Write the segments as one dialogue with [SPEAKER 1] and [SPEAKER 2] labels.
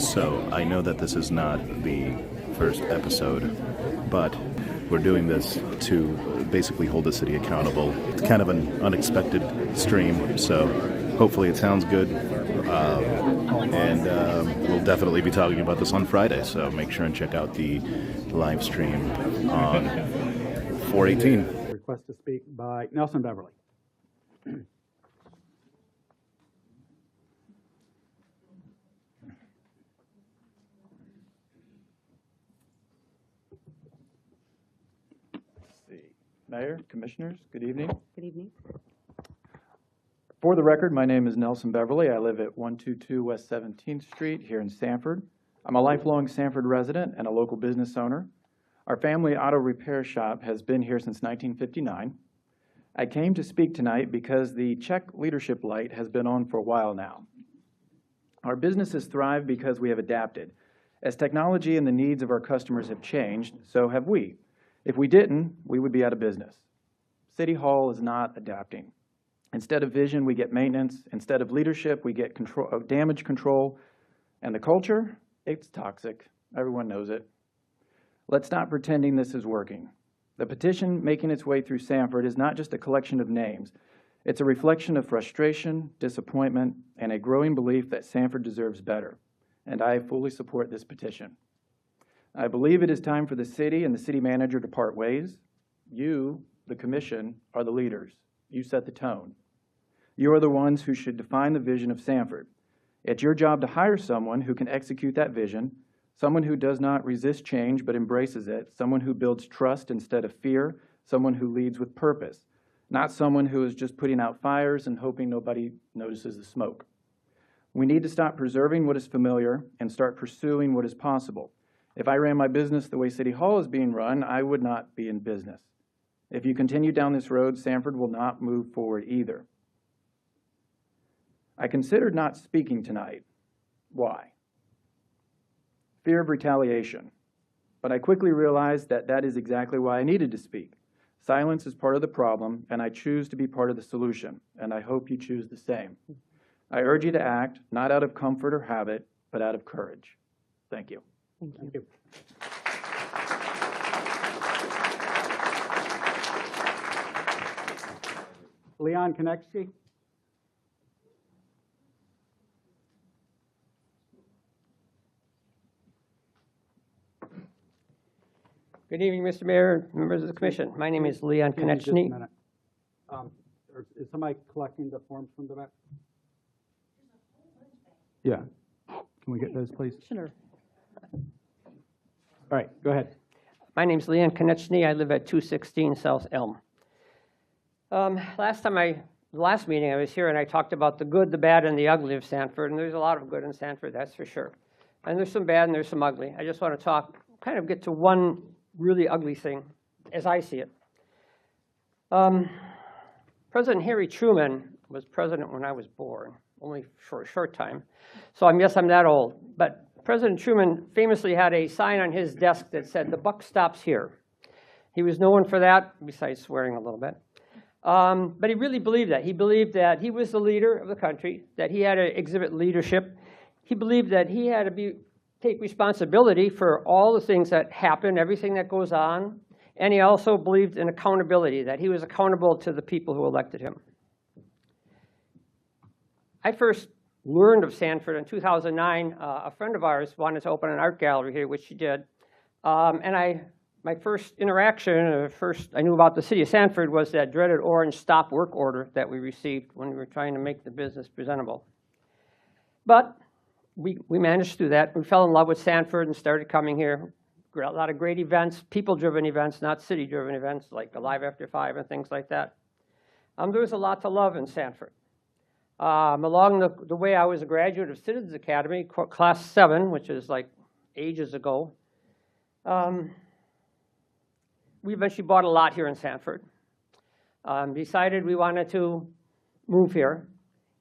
[SPEAKER 1] So I know that this is not the first episode, but we're doing this to basically hold the city accountable. It's kind of an unexpected stream, so hopefully it sounds good. And we'll definitely be talking about this on Friday, so make sure and check out the live stream on 4/18.
[SPEAKER 2] Request to speak by Nelson Beverly.
[SPEAKER 3] Mayor, Commissioners, good evening.
[SPEAKER 4] Good evening.
[SPEAKER 3] For the record, my name is Nelson Beverly. I live at 122 West 17th Street here in Sanford. I'm a lifelong Sanford resident and a local business owner. Our family auto repair shop has been here since 1959. I came to speak tonight because the check leadership light has been on for a while now. Our business has thrived because we have adapted. As technology and the needs of our customers have changed, so have we. If we didn't, we would be out of business. City Hall is not adapting. Instead of vision, we get maintenance. Instead of leadership, we get damage control. And the culture, it's toxic. Everyone knows it. Let's stop pretending this is working. The petition making its way through Sanford is not just a collection of names. It's a reflection of frustration, disappointment, and a growing belief that Sanford deserves better. And I fully support this petition. I believe it is time for the city and the city manager to part ways. You, the commission, are the leaders. You set the tone. You are the ones who should define the vision of Sanford. It's your job to hire someone who can execute that vision, someone who does not resist change but embraces it, someone who builds trust instead of fear, someone who leads with purpose, not someone who is just putting out fires and hoping nobody notices the smoke. We need to stop preserving what is familiar and start pursuing what is possible. If I ran my business the way City Hall is being run, I would not be in business. If you continue down this road, Sanford will not move forward either. I considered not speaking tonight. Why? Fear of retaliation. But I quickly realized that that is exactly why I needed to speak. Silence is part of the problem, and I choose to be part of the solution, and I hope you choose the same. I urge you to act, not out of comfort or habit, but out of courage. Thank you.
[SPEAKER 2] Thank you. Leon Konechny.
[SPEAKER 4] Good evening, Mr. Mayor, members of the commission. My name is Leon Konechny.
[SPEAKER 2] Is somebody collecting the forms from the back? Yeah. Can we get those, please?
[SPEAKER 4] Sure.
[SPEAKER 2] All right, go ahead.
[SPEAKER 4] My name is Leon Konechny. I live at 216 South Elm. Last meeting I was here and I talked about the good, the bad, and the ugly of Sanford, and there's a lot of good in Sanford, that's for sure. And there's some bad and there's some ugly. I just want to get to one really ugly thing as I see it. President Harry Truman was president when I was born, only for a short time. So I guess I'm that old. But President Truman famously had a sign on his desk that said, "The buck stops here." He was known for that, besides swearing a little bit. But he really believed that. He believed that he was the leader of the country, that he had to exhibit leadership. He believed that he had to take responsibility for all the things that happen, everything that goes on. And he also believed in accountability, that he was accountable to the people who elected him. I first learned of Sanford in 2009. A friend of ours wanted to open an art gallery here, which she did. My first interaction, I knew about the city of Sanford was that dreaded orange stop work order that we received when we were trying to make the business presentable. But we managed through that. We fell in love with Sanford and started coming here. A lot of great events, people-driven events, not city-driven events like Alive After 5 and things like that. There was a lot to love in Sanford. Along the way, I was a graduate of Citizens Academy, Class 7, which is like ages ago. We eventually bought a lot here in Sanford. Decided we wanted to move here.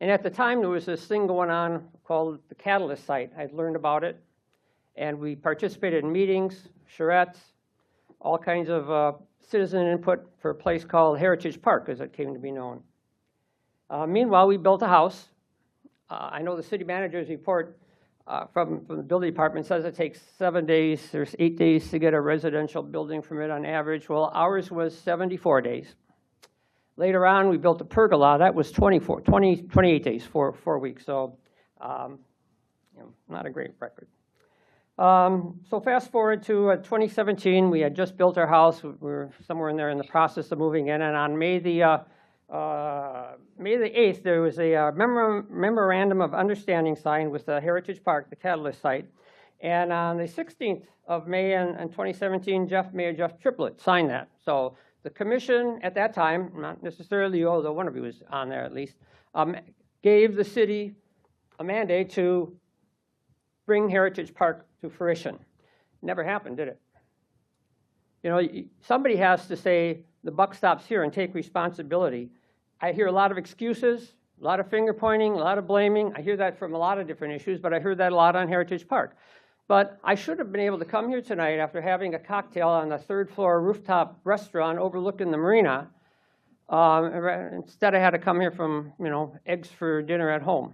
[SPEAKER 4] And at the time, there was this thing going on called the Catalyst site. I'd learned about it. And we participated in meetings, charrettes, all kinds of citizen input for a place called Heritage Park, as it came to be known. Meanwhile, we built a house. I know the city manager's report from the building department says it takes 7 days, there's 8 days to get a residential building permit on average. Well, ours was 74 days. Later on, we built a pergola. That was 28 days, 4 weeks. So, not a great record. So fast forward to 2017, we had just built our house. We were somewhere in there in the process of moving in, and on May the 8th, there was a memorandum of understanding signed with the Heritage Park, the Catalyst site. And on the 16th of May in 2017, Mayor Jeff Triplett signed that. So the commission at that time, not necessarily you, although one of you was on there at least, gave the city a mandate to bring Heritage Park to fruition. Never happened, did it? You know, somebody has to say the buck stops here and take responsibility. I hear a lot of excuses, a lot of finger pointing, a lot of blaming. I hear that from a lot of different issues, but I heard that a lot on Heritage Park. But I should have been able to come here tonight after having a cocktail on the 3rd floor rooftop restaurant overlooking the marina. Instead, I had to come here from, eggs for dinner at home.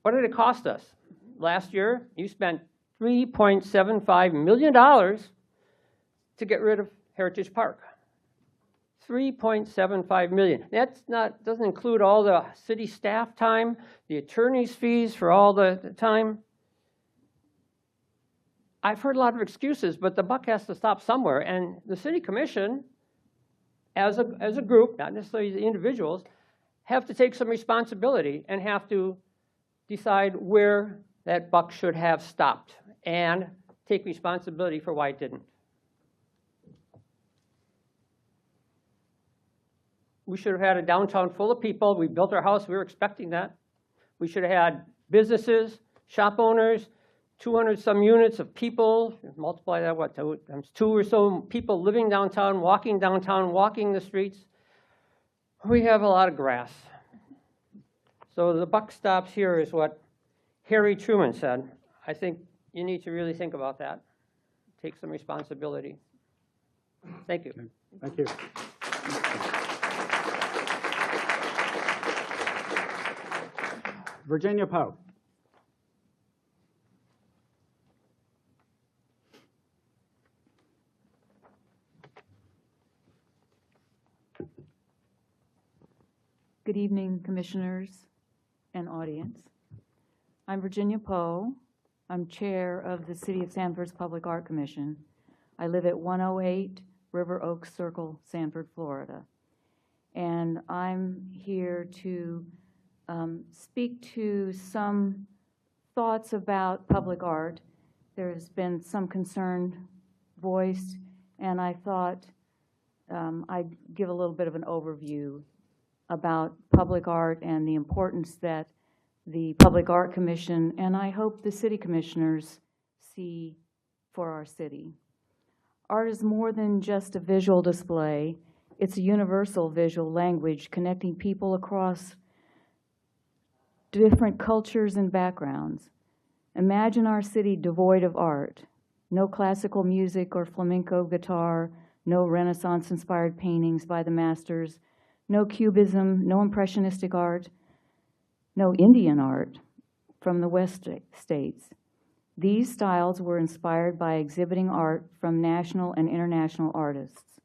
[SPEAKER 4] What did it cost us? Last year, you spent $3.75 million to get rid of Heritage Park. $3.75 million. Doesn't include all the city staff time, the attorney's fees for all the time. I've heard a lot of excuses, but the buck has to stop somewhere. And the city commission, as a group, not necessarily the individuals, have to take some responsibility and have to decide where that buck should have stopped and take responsibility for why it didn't. We should have had a downtown full of people. We built our house. We were expecting that. We should have had businesses, shop owners, 200-some units of people. Multiply that, what, times 2 or so people living downtown, walking the streets. We have a lot of grass. So the buck stops here is what Harry Truman said. I think you need to really think about that. Take some responsibility. Thank you.
[SPEAKER 2] Thank you. Virginia Poe.
[SPEAKER 5] Good evening, commissioners and audience. I'm Virginia Poe. I'm chair of the City of Sanford's Public Art Commission. I live at 108 River Oaks Circle, Sanford, Florida. And I'm here to speak to some thoughts about public art. There's been some concern voiced, and I thought I'd give a little bit of an overview about public art and the importance that the Public Art Commission, and I hope the city commissioners, see for our city. Art is more than just a visual display. It's a universal visual language connecting people across different cultures and backgrounds. Imagine our city devoid of art. No classical music or flamenco guitar, no Renaissance-inspired paintings by the masters, no Cubism, no Impressionistic art, no Indian art from the West States. These styles were inspired by exhibiting art from national and international artists.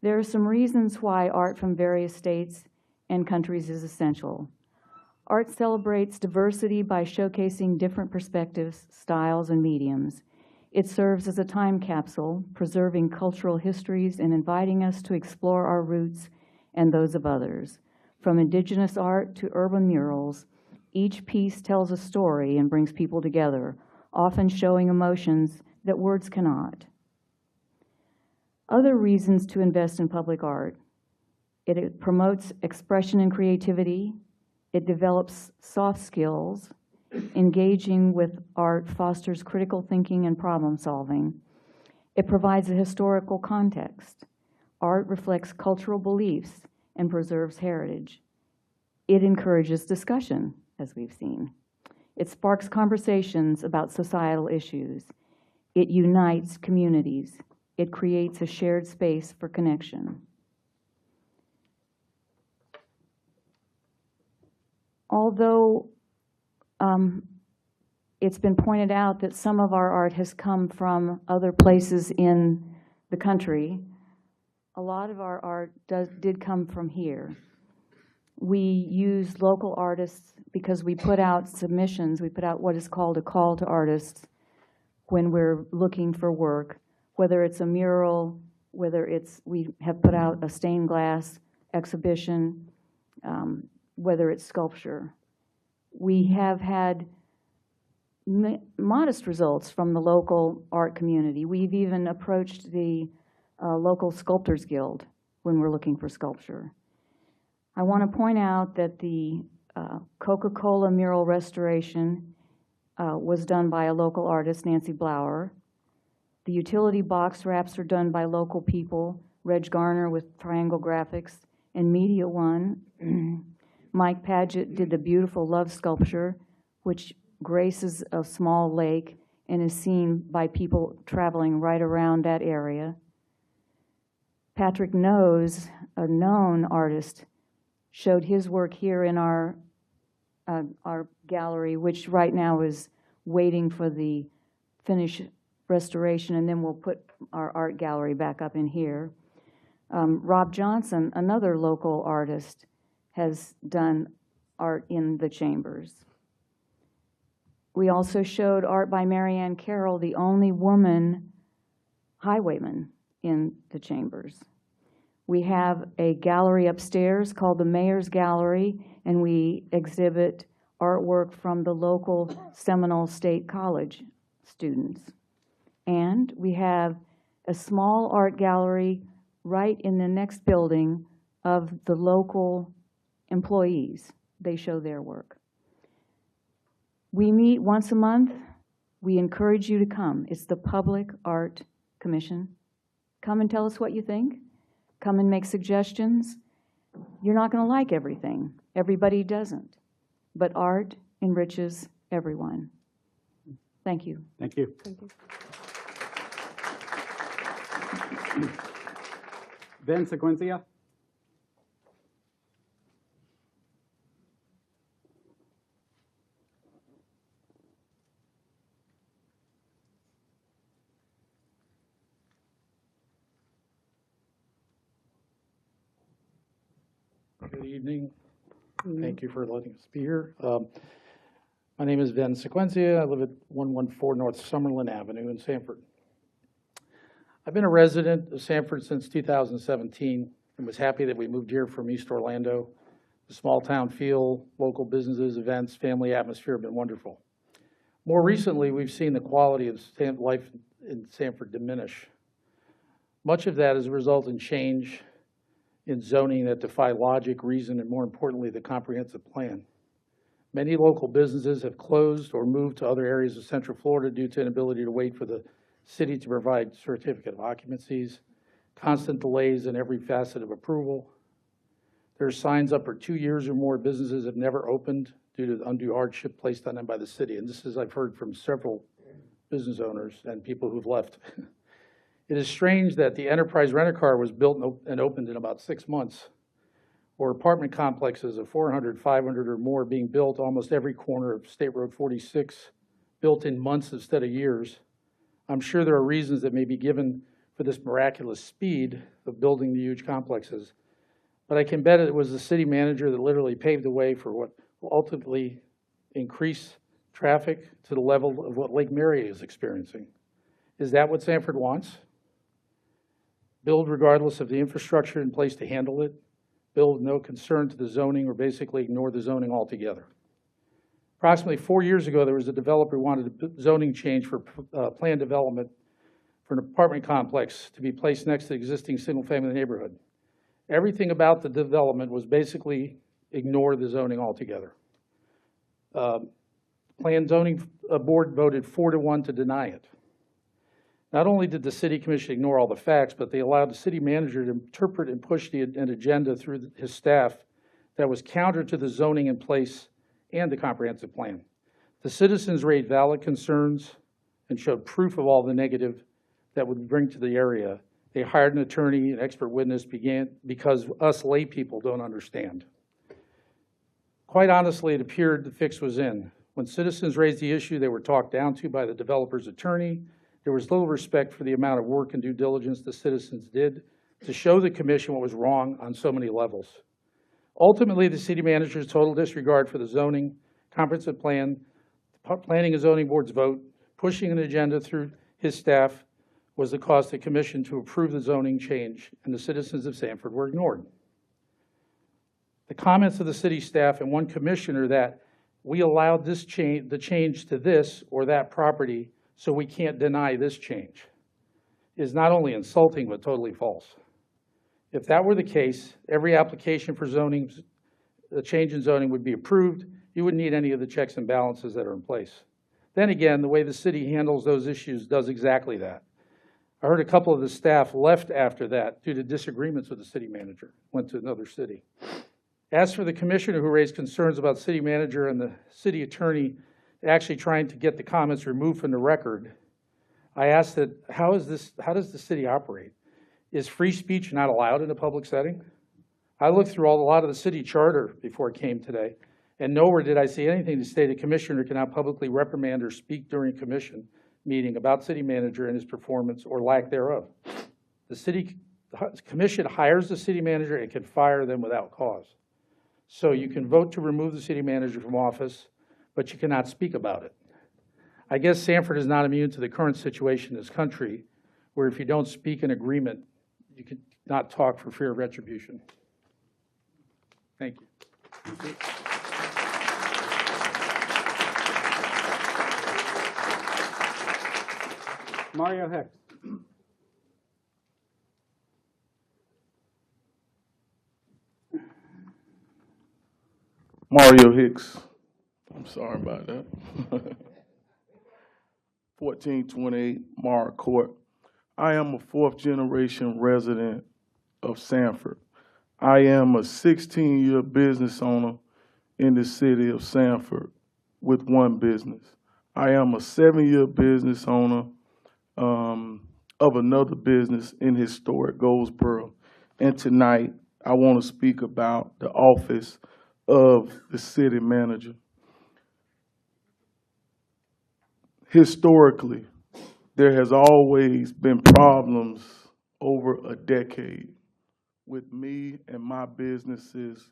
[SPEAKER 5] There are some reasons why art from various states and countries is essential. Art celebrates diversity by showcasing different perspectives, styles, and mediums. It serves as a time capsule, preserving cultural histories and inviting us to explore our roots and those of others. From indigenous art to urban murals, each piece tells a story and brings people together, often showing emotions that words cannot. Other reasons to invest in public art: it promotes expression and creativity, it develops soft skills, engaging with art fosters critical thinking and problem solving, it provides a historical context, art reflects cultural beliefs and preserves heritage. It encourages discussion, as we've seen. It sparks conversations about societal issues. It unites communities. It creates a shared space for connection. although it's been pointed out that some of our art has come from other places in the country, a lot of our art did come from here. We use local artists because we put out submissions. We put out what is called a call to artists when we're looking for work, whether it's a mural, whether it's, we have put out a stained glass exhibition, whether it's sculpture. We have had modest results from the local art community. We've even approached the local Sculptors Guild when we're looking for sculpture. I want to point out that the Coca-Cola mural restoration was done by a local artist, Nancy Blower. The utility box wraps are done by local people, Reg Garner with Triangle Graphics, and Media One. Mike Padgett did the beautiful love sculpture, which graces a small lake and is seen by people traveling right around that area. Patrick Nose, a known artist, showed his work here in our gallery, which right now is waiting for the finished restoration, and then we'll put our art gallery back up in here. Rob Johnson, another local artist, has done art in the chambers. We also showed art by Marianne Carroll, the only woman highwayman in the chambers. We have a gallery upstairs called the Mayor's Gallery, and we exhibit artwork from the local Seminole State College students. And we have a small art gallery right in the next building of the local employees. They show their work. We meet once a month. We encourage you to come. It's the Public Art Commission. Come and tell us what you think. Come and make suggestions. You're not going to like everything. Everybody doesn't. But art enriches everyone. Thank you.
[SPEAKER 2] Thank you. Ben Sequencia.
[SPEAKER 6] Good evening. Thank you for letting us be here. My name is Ben Sequencia. I live at 114 North Summerlin Avenue in Sanford. I've been a resident of Sanford since 2017 and was happy that we moved here from East Orlando. The small town feel, local businesses, events, family atmosphere have been wonderful. More recently, we've seen the quality of life in Sanford diminish. Much of that is a result in change in zoning that defy logic, reason, and more importantly, the comprehensive plan. Many local businesses have closed or moved to other areas of Central Florida due to inability to wait for the city to provide certificate of occupancies, constant delays in every facet of approval. There are signs up for 2 years or more. Businesses have never opened due to the undue hardship placed on them by the city. And this is, I've heard from several business owners and people who've left. It is strange that the Enterprise Rent-A-Car was built and opened in about 6 months, or apartment complexes of 400, 500 or more being built almost every corner of State Road 46, built in months instead of years. I'm sure there are reasons that may be given for this miraculous speed of building the huge complexes, but I can bet it was the city manager that literally paved the way for what will ultimately increase traffic to the level of what Lake Mary is experiencing. Is that what Sanford wants? Build regardless of the infrastructure in place to handle it, build with no concern to the zoning, or basically ignore the zoning altogether. Approximately 4 years ago, there was a developer who wanted a zoning change for planned development for an apartment complex to be placed next to the existing single-family neighborhood. Everything about the development was basically ignore the zoning altogether. Planned zoning board voted 4-1 to deny it. Not only did the city commission ignore all the facts, but they allowed the city manager to interpret and push an agenda through his staff that was counter to the zoning in place and the comprehensive plan. The citizens raised valid concerns and showed proof of all the negative that would bring to the area. They hired an attorney, an expert witness, because us lay people don't understand. Quite honestly, it appeared the fix was in. When citizens raised the issue, they were talked down to by the developer's attorney. There was little respect for the amount of work and due diligence the citizens did to show the commission what was wrong on so many levels. Ultimately, the city manager's total disregard for the zoning, comprehensive plan, planning and zoning board's vote, pushing an agenda through his staff was the cause the commission to approve the zoning change, and the citizens of Sanford were ignored. The comments of the city staff and one commissioner that we allowed this change, the change to this or that property, so we can't deny this change, is not only insulting but totally false. If that were the case, every application for zoning, the change in zoning would be approved. You wouldn't need any of the checks and balances that are in place. Then again, the way the city handles those issues does exactly that. I heard a couple of the staff left after that due to disagreements with the city manager, went to another city. As for the commissioner who raised concerns about city manager and the city attorney actually trying to get the comments removed from the record, I asked that, how does the city operate? Is free speech not allowed in a public setting? I looked through a lot of the city charter before I came today, and nowhere did I see anything to state a commissioner cannot publicly reprimand or speak during a commission meeting about city manager and his performance or lack thereof. The commission hires the city manager and can fire them without cause. So you can vote to remove the city manager from office, but you cannot speak about it. I guess Sanford is not immune to the current situation in this country, where if you don't speak in agreement, you can not talk for fear of retribution. Thank you.
[SPEAKER 2] Mario Hicks.
[SPEAKER 7] Mario Hicks. I'm sorry about that. 1428 Mara Court. I am a fourth generation resident of Sanford. I am a 16-year business owner in the city of Sanford with one business. I am a 7-year business owner of another business in historic Goldsboro. And tonight, I want to speak about the office of the city manager. Historically, there has always been problems over a decade with me and my businesses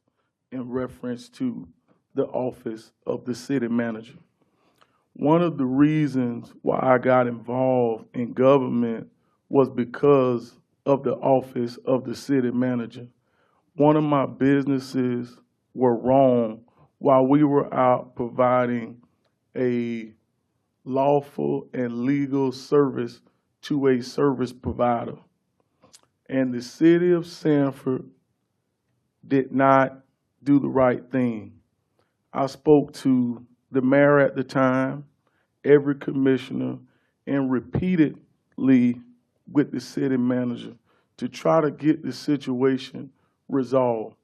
[SPEAKER 7] in reference to the office of the city manager. One of the reasons why I got involved in government was because of the office of the city manager. One of my businesses were wrong while we were out providing a lawful and legal service to a service provider. And the city of Sanford did not do the right thing. I spoke to the mayor at the time, every commissioner, and repeatedly with the city manager to try to get the situation resolved.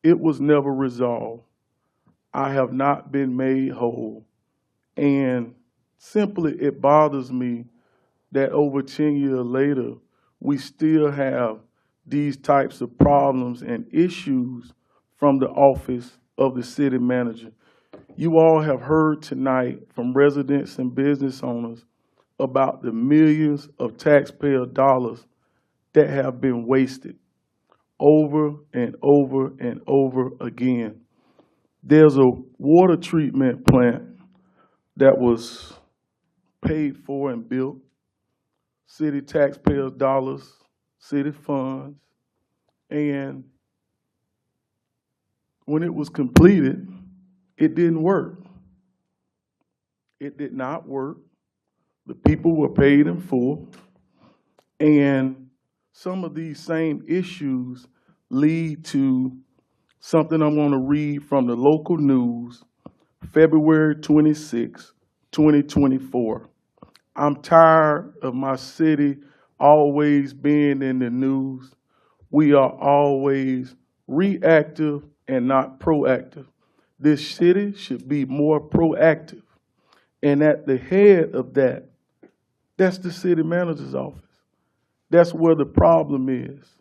[SPEAKER 7] It was never resolved. I have not been made whole. And simply, it bothers me that over 10 years later, we still have these types of problems and issues from the office of the city manager. You all have heard tonight from residents and business owners about the millions of taxpayer dollars that have been wasted over and over and over again. There's a water treatment plant that was paid for and built, city taxpayer dollars, city funds, and when it was completed, it didn't work. It did not work. The people were paid in full, and some of these same issues lead to something I'm going to read from the local news, February 26, 2024. I'm tired of my city always being in the news. We are always reactive and not proactive. This city should be more proactive. And at the head of that, that's the city manager's office. That's where the problem is.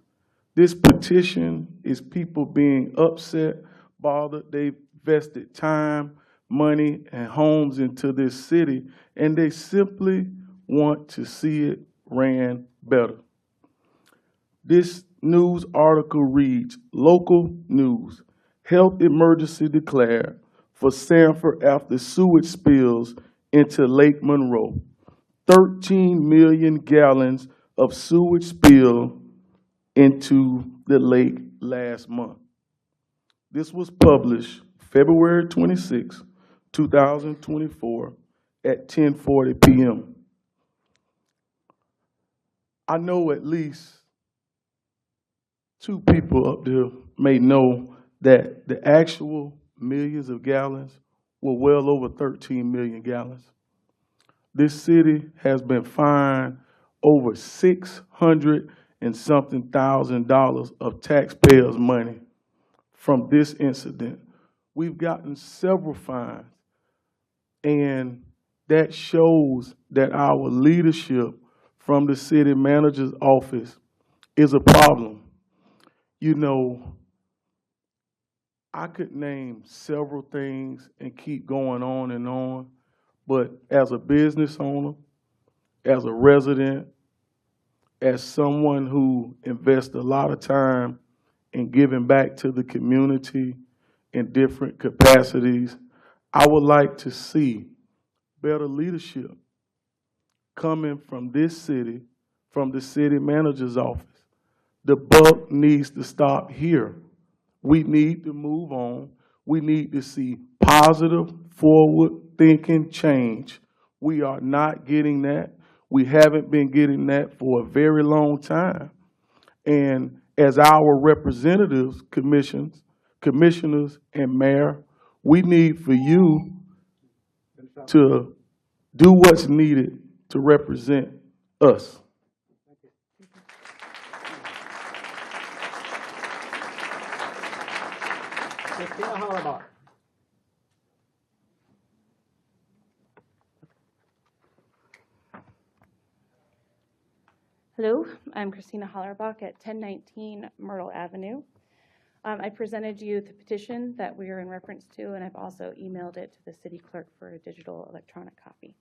[SPEAKER 7] This petition is people being upset, bothered. They invested time, money, and homes into this city, and they simply want to see it ran better. This news article reads, local news, health emergency declared for Sanford after sewage spills into Lake Monroe. 13 million gallons of sewage spilled into the lake last month. This was published February 26, 2024 at 10:40 p.m. I know at least two people up there may know that the actual millions of gallons were well over 13 million gallons. This city has been fined over $600 and something thousand of taxpayers' money from this incident. We've gotten several fines, and that shows that our leadership from the city manager's office is a problem. You know, I could name several things and keep going on, but as a business owner, as a resident, as someone who invests a lot of time in giving back to the community in different capacities, I would like to see better leadership coming from this city, from the city manager's office. The buck needs to stop here. We need to move on. We need to see positive, forward-thinking change. We are not getting that. We haven't been getting that for a very long time. And as our representatives, commissioners, and mayor, we need for you to do what's needed to represent us.
[SPEAKER 2] Christina Hollerbach.
[SPEAKER 8] Hello, I'm Christina Hollerbach at 1019 Myrtle Avenue. I presented you the petition that we are in reference to, and I've also emailed it to the city clerk for a digital electronic copy.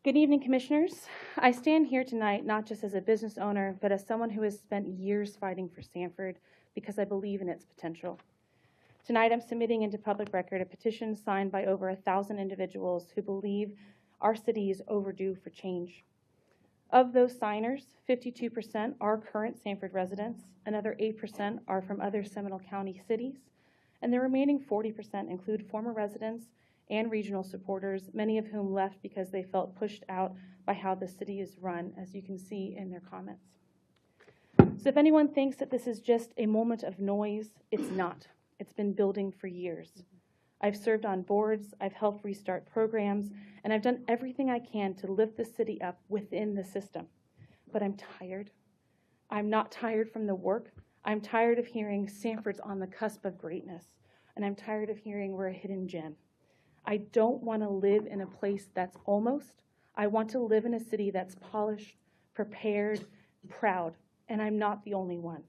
[SPEAKER 8] Good evening, commissioners. I stand here tonight not just as a business owner, but as someone who has spent years fighting for Sanford because I believe in its potential. Tonight, I'm submitting into public record a petition signed by over 1,000 individuals who believe our city is overdue for change. Of those signers, 52% are current Sanford residents, another 8% are from other Seminole County cities, and the remaining 40% include former residents and regional supporters, many of whom left because they felt pushed out by how the city is run, as you can see in their comments. So if anyone thinks that this is just a moment of noise, it's not. It's been building for years. I've served on boards, I've helped restart programs, and I've done everything I can to lift the city up within the system. But I'm tired. I'm not tired from the work. I'm tired of hearing Sanford's on the cusp of greatness, and I'm tired of hearing we're a hidden gem. I don't want to live in a place that's almost. I want to live in a city that's polished, prepared, proud, and I'm not the only one.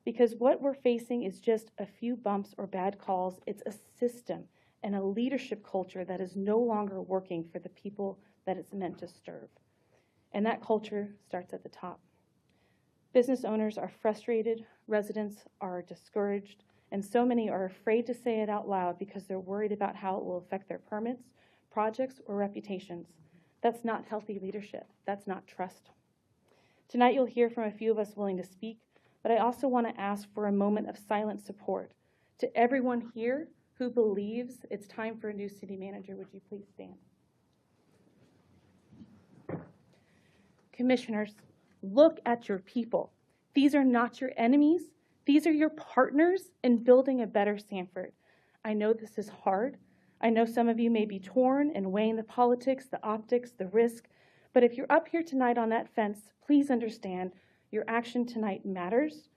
[SPEAKER 8] Because what we're facing is just a few bumps or bad calls. It's a system and a leadership culture that is no longer working for the people that it's meant to serve. And that culture starts at the top. Business owners are frustrated, residents are discouraged, and so many are afraid to say it out loud because they're worried about how it will affect their permits, projects, or reputations. That's not healthy leadership. That's not trust. Tonight you'll hear from a few of us willing to speak, but I also want to ask for a moment of silent support. To everyone here who believes it's time for a new city manager, would you please stand? Commissioners, look at your people. These are not your enemies. These are your partners in building a better Sanford. I know this is hard. I know some of you may be torn and weighing the politics, the optics, the risk, but if you're up here tonight on that fence, please understand your action tonight matters.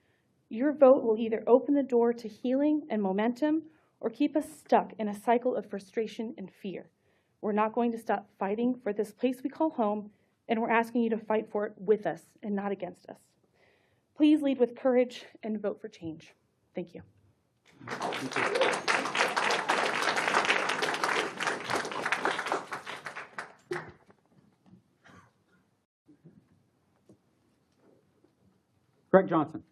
[SPEAKER 8] Your vote will either open the door to healing and momentum or keep us stuck in a cycle of frustration and fear. We're not going to stop fighting for this place we call home, and we're asking you to fight for it with us and not against us. Please lead with courage and vote for change. Thank you.
[SPEAKER 2] Craig Johnson.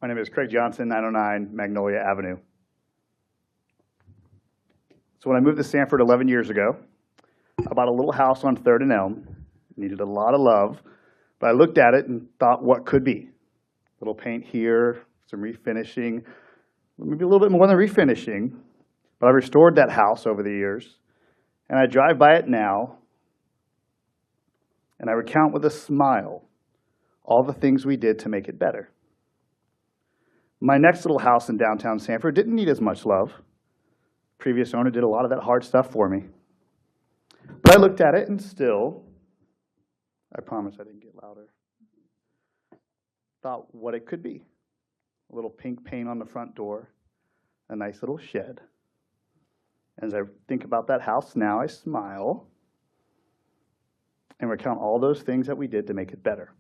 [SPEAKER 9] My name is Craig Johnson, 909 Magnolia Avenue. So when I moved to Sanford 11 years ago, I bought a little house on 3rd and Elm. It needed a lot of love, but I looked at it and thought, what could be? A little paint here, some refinishing, maybe a little bit more than refinishing, but I restored that house over the years, and I drive by it now, and I recount with a smile all the things we did to make it better. My next little house in downtown Sanford didn't need as much love. Previous owner did a lot of that hard stuff for me. But I looked at it and still, I promise I didn't get louder, thought what it could be. A little pink paint on the front door, a nice little shed. As I think about that house now, I smile and recount all those things that we did to make it better.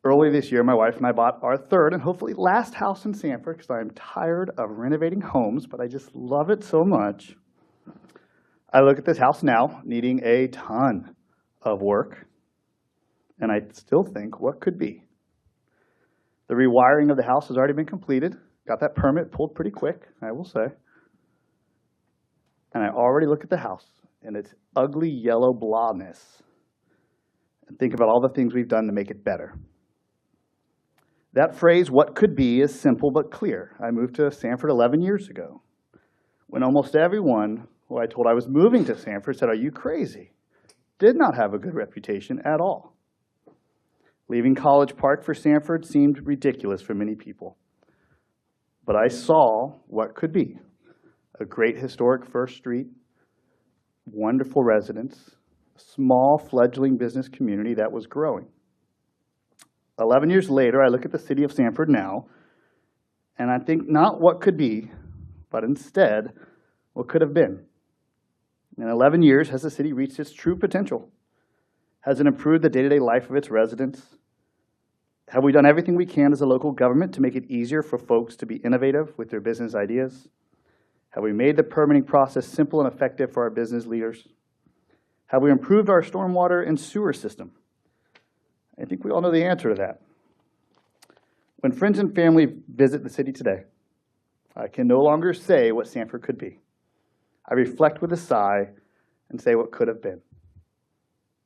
[SPEAKER 9] Early this year, my wife and I bought our 3rd and hopefully last house in Sanford because I'm tired of renovating homes, but I just love it so much. I look at this house now, needing a ton of work, and I still think, what could be? The rewiring of the house has already been completed. Got that permit pulled pretty quick, I will say. And I already look at the house and its ugly yellow blahness and think about all the things we've done to make it better. That phrase, what could be, is simple but clear. I moved to Sanford 11 years ago, when almost everyone who I told I was moving to Sanford said, are you crazy? Did not have a good reputation at all. Leaving College Park for Sanford seemed ridiculous for many people. But I saw what could be. A great historic First Street, wonderful residents, a small fledgling business community that was growing. 11 years later, I look at the city of Sanford now, and I think not what could be, but instead what could have been. In 11 years, has the city reached its true potential? Has it improved the day-to-day life of its residents? Have we done everything we can as a local government to make it easier for folks to be innovative with their business ideas? Have we made the permitting process simple and effective for our business leaders? Have we improved our stormwater and sewer system? I think we all know the answer to that. When friends and family visit the city today, I can no longer say what Sanford could be. I reflect with a sigh and say what could have been.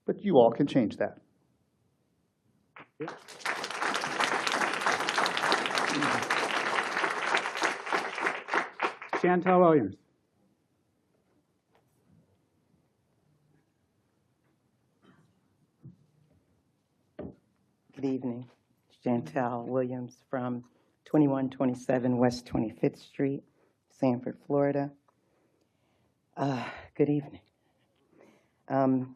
[SPEAKER 9] But you all can change that.
[SPEAKER 2] Chantel Williams.
[SPEAKER 10] Good evening. Chantel Williams from 2127 West 25th Street, Sanford, Florida. Good evening. I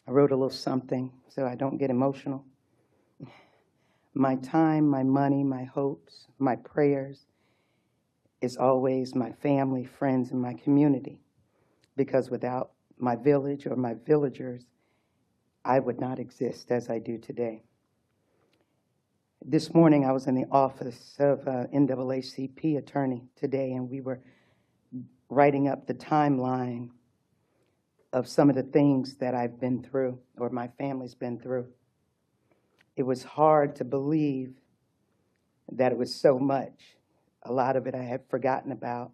[SPEAKER 10] wrote a little something so I don't get emotional. My time, my money, my hopes, my prayers is always my family, friends, and my community. Because without my village or my villagers, I would not exist as I do today. This morning, I was in the office of NAACP attorney today, and we were writing up the timeline of some of the things that I've been through, or my family's been through. It was hard to believe that it was so much. A lot of it I had forgotten about.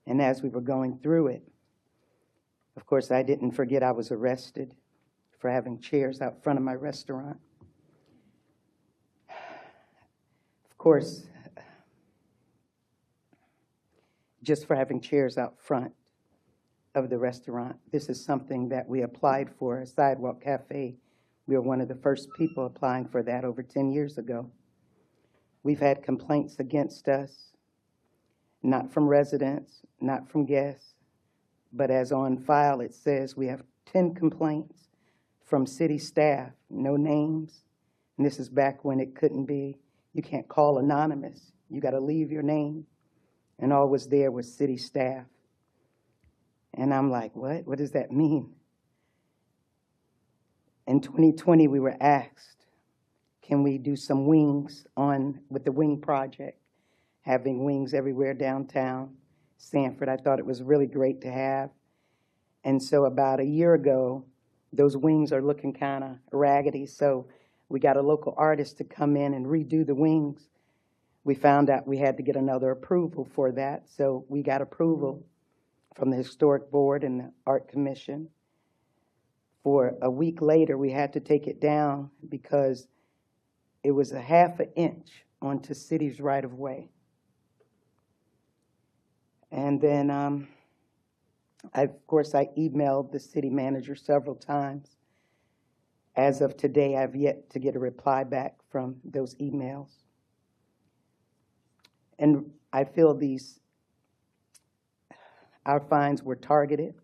[SPEAKER 10] And as we were going through it, of course, I didn't forget I was arrested for having chairs out front of my restaurant. Of course, just for having chairs out front of the restaurant. This is something that we applied for, a sidewalk cafe. We were one of the first people applying for that over 10 years ago. We've had complaints against us, not from residents, not from guests, but as on file it says we have 10 complaints from city staff, no names. And this is back when it couldn't be, you can't call anonymous. You got to leave your name. And all was there was city staff. And I'm like, what? What does that mean? In 2020, we were asked, can we do some wings with the wing project? having wings everywhere downtown Sanford. I thought it was really great to have. And so about a year ago, those wings are looking kind of raggedy, so we got a local artist to come in and redo the wings. We found out we had to get another approval for that, so we got approval from the Historic Board and the Art Commission. For a week later, we had to take it down because it was a ½ inch onto city's right-of-way. And then, of course, I emailed the city manager several times. As of today, I've yet to get a reply back from those emails. And I feel our fines were targeted.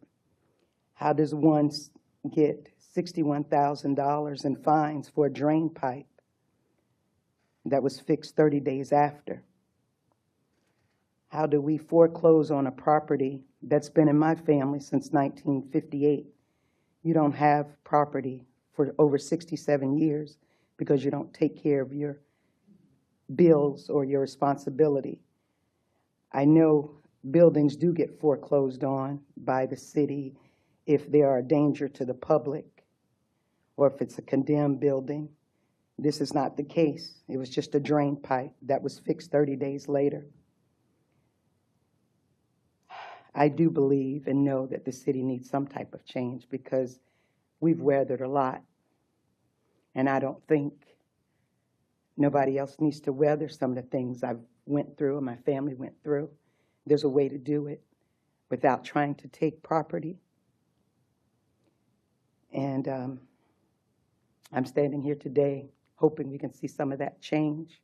[SPEAKER 10] How does one get $61,000 in fines for a drain pipe that was fixed 30 days after? How do we foreclose on a property that's been in my family since 1958? You don't have property for over 67 years because you don't take care of your bills or your responsibility. I know buildings do get foreclosed on by the city if they are a danger to the public or if it's a condemned building. This is not the case. It was just a drain pipe that was fixed 30 days later. I do believe and know that the city needs some type of change because we've weathered a lot. And I don't think nobody else needs to weather some of the things I've went through and my family went through. There's a way to do it without trying to take property. And I'm standing here today hoping we can see some of that change.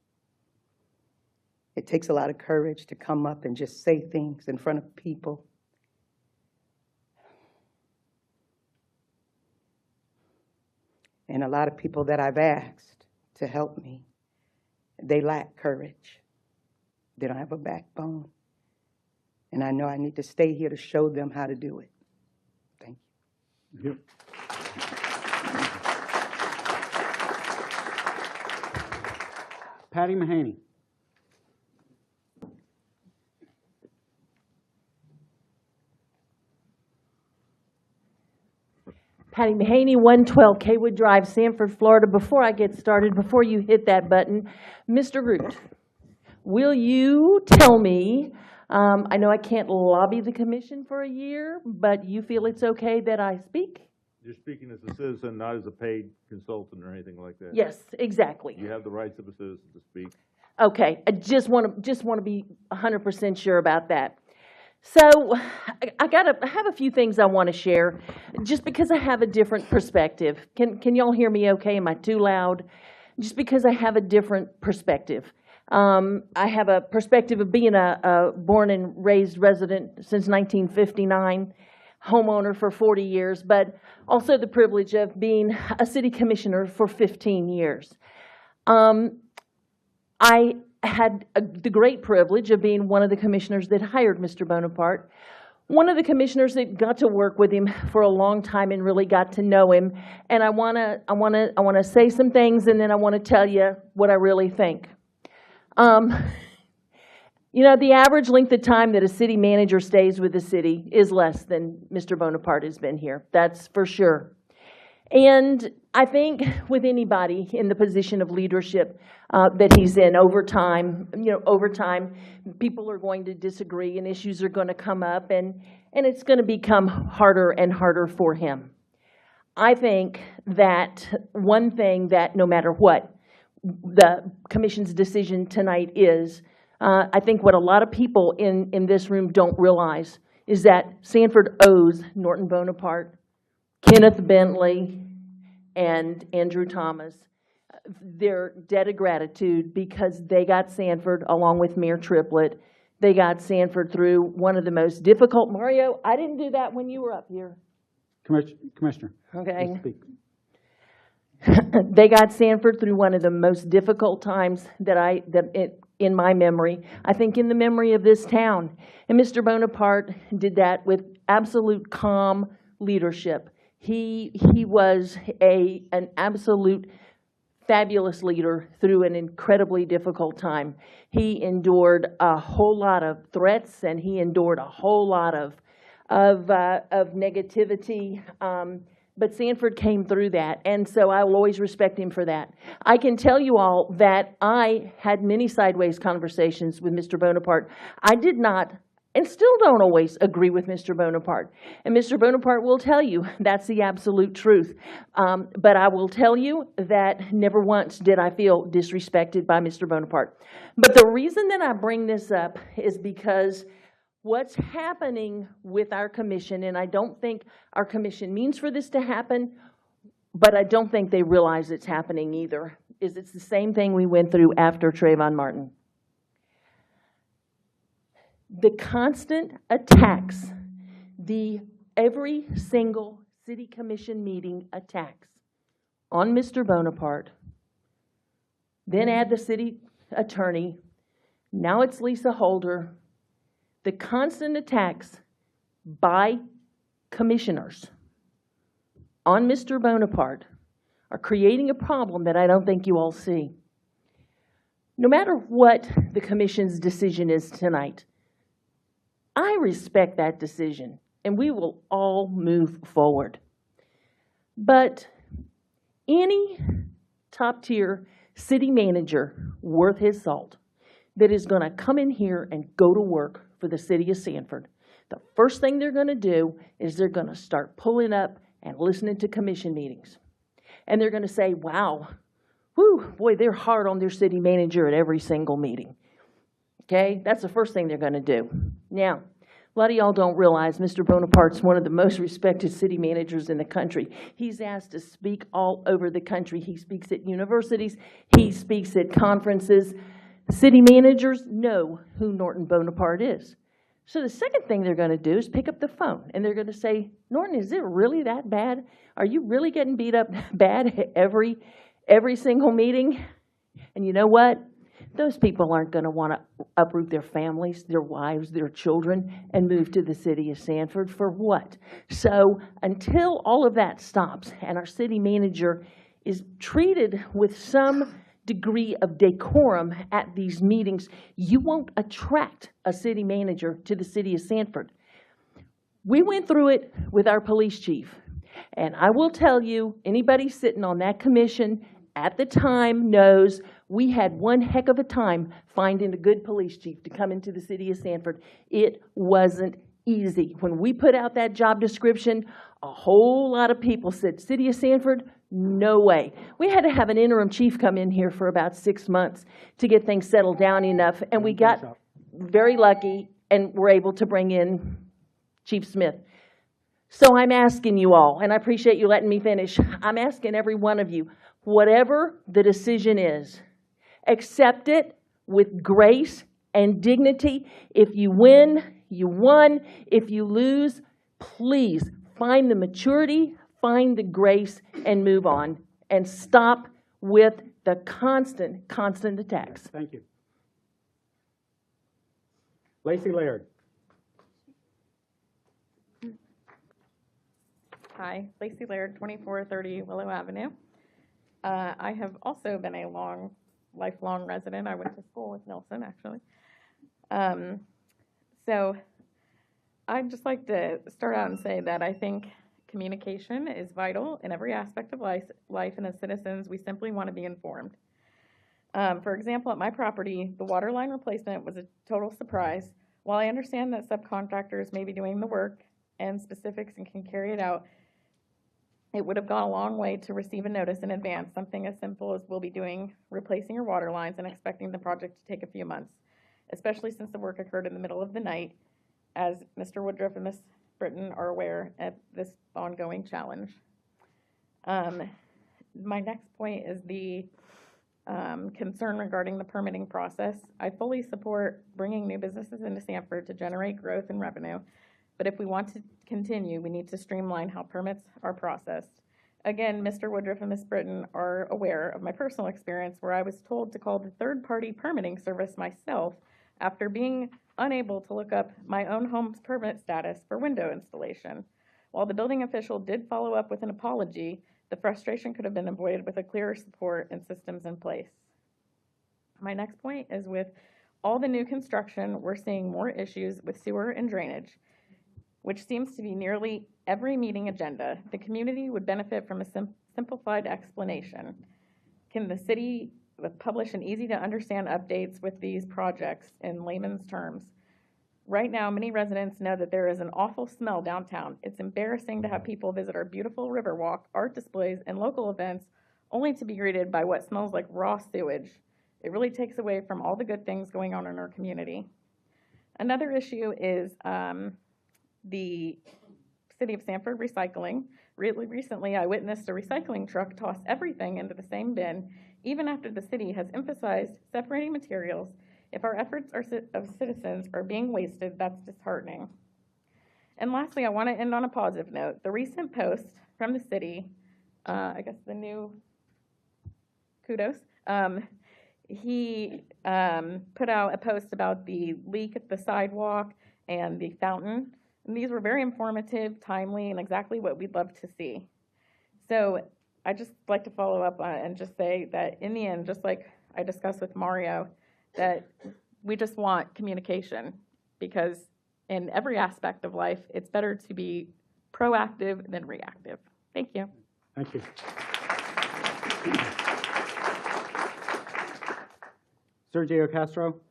[SPEAKER 10] It takes a lot of courage to come up and just say things in front of people. And a lot of people that I've asked to help me, they lack courage. They don't have a backbone. And I know I need to stay here to show them how to do it. Thank you.
[SPEAKER 2] Thank you. Patty Mahaney.
[SPEAKER 11] Patty Mahaney, 112 Kaywood Drive, Sanford, Florida. Before I get started, before you hit that button, Mr. Root, will you tell me, I know I can't lobby the commission for a year, but you feel it's okay that I speak?
[SPEAKER 12] You're speaking as a citizen, not as a paid consultant or anything like that.
[SPEAKER 11] Yes, exactly.
[SPEAKER 12] You have the rights of a citizen to speak.
[SPEAKER 11] Okay, I just want to be 100% sure about that. So I have a few things I want to share, just because I have a different perspective. Can y'all hear me okay? Am I too loud? Just because I have a different perspective. I have a perspective of being a born and raised resident since 1959, homeowner for 40 years, but also the privilege of being a city commissioner for 15 years. I had the great privilege of being one of the commissioners that hired Mr. Bonaparte, one of the commissioners that got to work with him for a long time and really got to know him. And I wanna say some things, and then I want to tell you what I really think. You know, the average length of time that a city manager stays with the city is less than Mr. Bonaparte has been here. That's for sure. And I think with anybody in the position of leadership that he's in, over time, people are going to disagree and issues are going to come up, and it's going to become harder and harder for him. I think that one thing that no matter what the commission's decision tonight is, I think what a lot of people in this room don't realize is that Sanford owes Norton Bonaparte, Kenneth Bentley, and Andrew Thomas their debt of gratitude, because they got Sanford, along with Mayor Triplett, they got Sanford through one of the most difficult, Mario, I didn't do that when you were up here.
[SPEAKER 2] Commissioner.
[SPEAKER 11] Okay.
[SPEAKER 2] Speak.
[SPEAKER 11] They got Sanford through one of the most difficult times in my memory, I think in the memory of this town. And Mr. Bonaparte did that with absolute calm leadership. He was an absolute fabulous leader through an incredibly difficult time. He endured a whole lot of threats, and he endured a whole lot of negativity. But Sanford came through that, and so I will always respect him for that. I can tell you all that I had many sideways conversations with Mr. Bonaparte. I did not, and still don't always agree with Mr. Bonaparte. And Mr. Bonaparte will tell you that's the absolute truth. But I will tell you that never once did I feel disrespected by Mr. Bonaparte. But the reason that I bring this up is because what's happening with our commission, and I don't think our commission means for this to happen, but I don't think they realize it's happening either, is it's the same thing we went through after Trayvon Martin. The constant attacks, the every single city commission meeting attacks on Mr. Bonaparte, then add the city attorney, now it's Lisa Holder. The constant attacks by commissioners on Mr. Bonaparte are creating a problem that I don't think you all see. No matter what the commission's decision is tonight, I respect that decision, and we will all move forward. But any top-tier city manager worth his salt that is going to come in here and go to work for the city of Sanford, the first thing they're going to do is they're going to start pulling up and listening to commission meetings. And they're going to say, wow, whew, boy, they're hard on their city manager at every single meeting. Okay, that's the first thing they're going to do. Now, a lot of y'all don't realize Mr. Bonaparte's one of the most respected city managers in the country. He's asked to speak all over the country. He speaks at universities. He speaks at conferences. City managers know who Norton Bonaparte is. So the second thing they're going to do is pick up the phone, and they're going to say, Norton, is it really that bad? Are you really getting beat up bad every single meeting? And you know what? Those people aren't going to want to uproot their families, their wives, their children, and move to the city of Sanford for what? So until all of that stops and our city manager is treated with some degree of decorum at these meetings, you won't attract a city manager to the city of Sanford. We went through it with our police chief, and I will tell you, anybody sitting on that commission at the time knows we had one heck of a time finding a good police chief to come into the city of Sanford. It wasn't easy. When we put out that job description, a whole lot of people said, City of Sanford, no way. We had to have an interim chief come in here for about 6 months to get things settled down enough, and we got very lucky and were able to bring in Chief Smith. So I'm asking you all, and I appreciate you letting me finish, I'm asking every one of you, whatever the decision is, accept it with grace and dignity. If you win, you won. If you lose, please find the maturity, find the grace, and move on. And stop with the constant attacks.
[SPEAKER 2] Thank you. Lacey Laird.
[SPEAKER 13] Hi, Lacey Laird, 2430 Willow Avenue. I have also been a lifelong resident. I went to school with Nelson, actually. So I'd just like to start out and say that I think communication is vital in every aspect of life, and as citizens, we simply want to be informed. For example, at my property, the water line replacement was a total surprise. While I understand that subcontractors may be doing the work and specifics and can carry it out, it would have gone a long way to receive a notice in advance, something as simple as we'll be replacing your water lines and expecting the project to take a few months, especially since the work occurred in the middle of the night, as Mr. Woodruff and Ms. Britton are aware of this ongoing challenge. My next point is the concern regarding the permitting process. I fully support bringing new businesses into Sanford to generate growth and revenue, but if we want to continue, we need to streamline how permits are processed. Again, Mr. Woodruff and Ms. Britton are aware of my personal experience where I was told to call the third-party permitting service myself after being unable to look up my own home's permit status for window installation. While the building official did follow up with an apology, The frustration could have been avoided with a clearer support and systems in place. My next point is with all the new construction, we're seeing more issues with sewer and drainage, which seems to be nearly every meeting agenda. The community would benefit from a simplified explanation. Can the city publish an easy-to-understand updates with these projects in layman's terms? Right now, many residents know that there is an awful smell downtown. It's embarrassing to have people visit our beautiful Riverwalk, art displays, and local events only to be greeted by what smells like raw sewage. It really takes away from all the good things going on in our community. Another issue is the City of Sanford recycling. Really recently, I witnessed a recycling truck toss everything into the same bin, even after the city has emphasized separating materials. If our efforts of citizens are being wasted, that's disheartening. And lastly, I want to end on a positive note. The recent post from the city, I guess the new kudos, he put out a post about the leak at the sidewalk and the fountain. And these were very informative, timely, and exactly what we'd love to see. So I just like to follow up on it and just say that in the end, just like I discussed with Mario, that we just want communication, because in every aspect of life, it's better to be proactive than reactive. Thank you.
[SPEAKER 2] Thank you. Sergio Castro.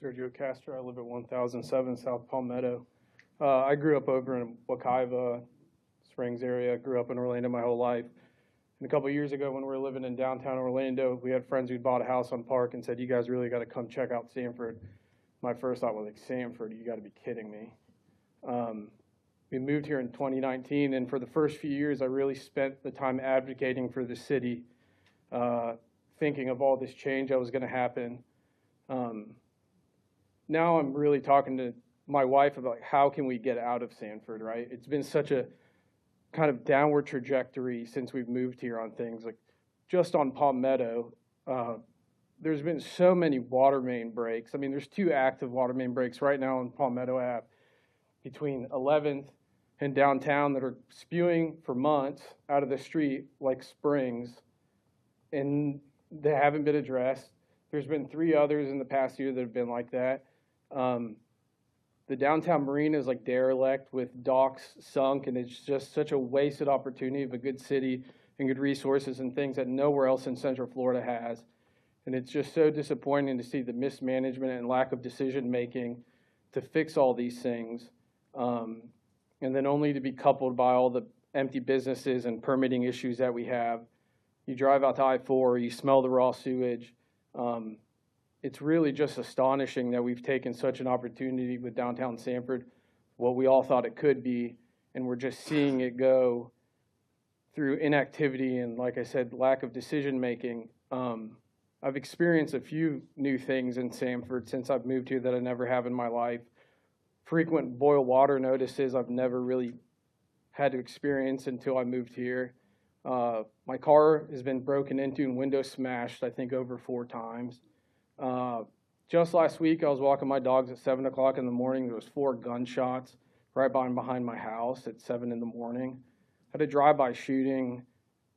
[SPEAKER 14] Sergio Castro. I live at 1007 South Palmetto. I grew up over in Wekiva Springs area. I grew up in Orlando my whole life. And a couple of years ago when we were living in downtown Orlando, we had friends who'd bought a house on Park and said, "You guys really got to come check out Sanford." My first thought was like, "Sanford, you got to be kidding me." We moved here in 2019, and for the first few years, I really spent the time advocating for the city, thinking of all this change that was going to happen. Now I'm really talking to my wife about how can we get out of Sanford, right? It's been such a kind of downward trajectory since we've moved here on things. Like just on Palmetto, there's been so many water main breaks. I mean, there's 2 active water main breaks right now on Palmetto Ave between 11th and downtown that are spewing for months out of the street like springs, and they haven't been addressed. There's been 3 others in the past year that have been like that. The downtown marina is like derelict with docks sunk, and it's just such a wasted opportunity of a good city and good resources and things that nowhere else in Central Florida has. And it's just so disappointing to see the mismanagement and lack of decision making to fix all these things, and then only to be coupled by all the empty businesses and permitting issues that we have. You drive out to I-4, you smell the raw sewage. It's really just astonishing that we've taken such an opportunity with downtown Sanford, what we all thought it could be, and we're just seeing it go through inactivity and, like I said, lack of decision making. I've experienced a few new things in Sanford since I've moved here that I never have in my life. Frequent boil water notices I've never really had to experience until I moved here. My car has been broken into and windows smashed, I think, over 4 times. Just last week, I was walking my dogs at 7 o'clock in the morning. There was 4 gunshots right behind my house at 7 in the morning. Had a drive-by shooting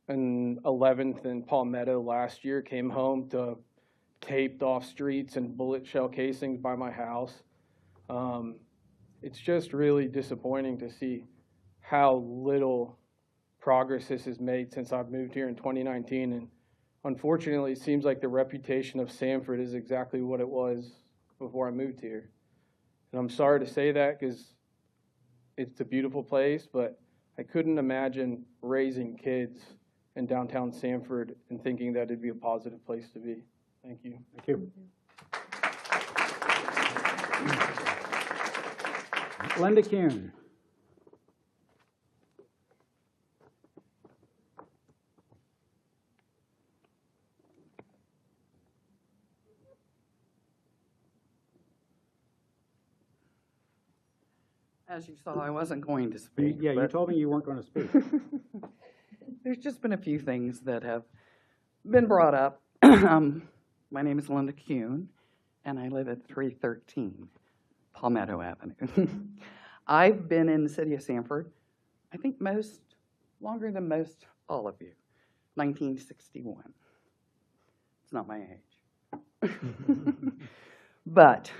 [SPEAKER 14] in 11th and Palmetto last year. Came home to taped off streets and bullet shell casings by my house. It's just really disappointing to see how little progress this has made since I've moved here in 2019. And unfortunately, it seems like the reputation of Sanford is exactly what it was before I moved here. And I'm sorry to say that because it's a beautiful place, but I couldn't imagine raising kids in downtown Sanford and thinking that it'd be a positive place to be. Thank you.
[SPEAKER 2] Thank you. Linda Kuhn.
[SPEAKER 15] As you saw, I wasn't going to speak.
[SPEAKER 2] Yeah, you told me you weren't going to speak.
[SPEAKER 15] There's just been a few things that have been brought up. My name is Linda Kuhn. and I live at 313 Palmetto Avenue. I've been in the city of Sanford, I think longer than most all of you, 1961. It's not my age. But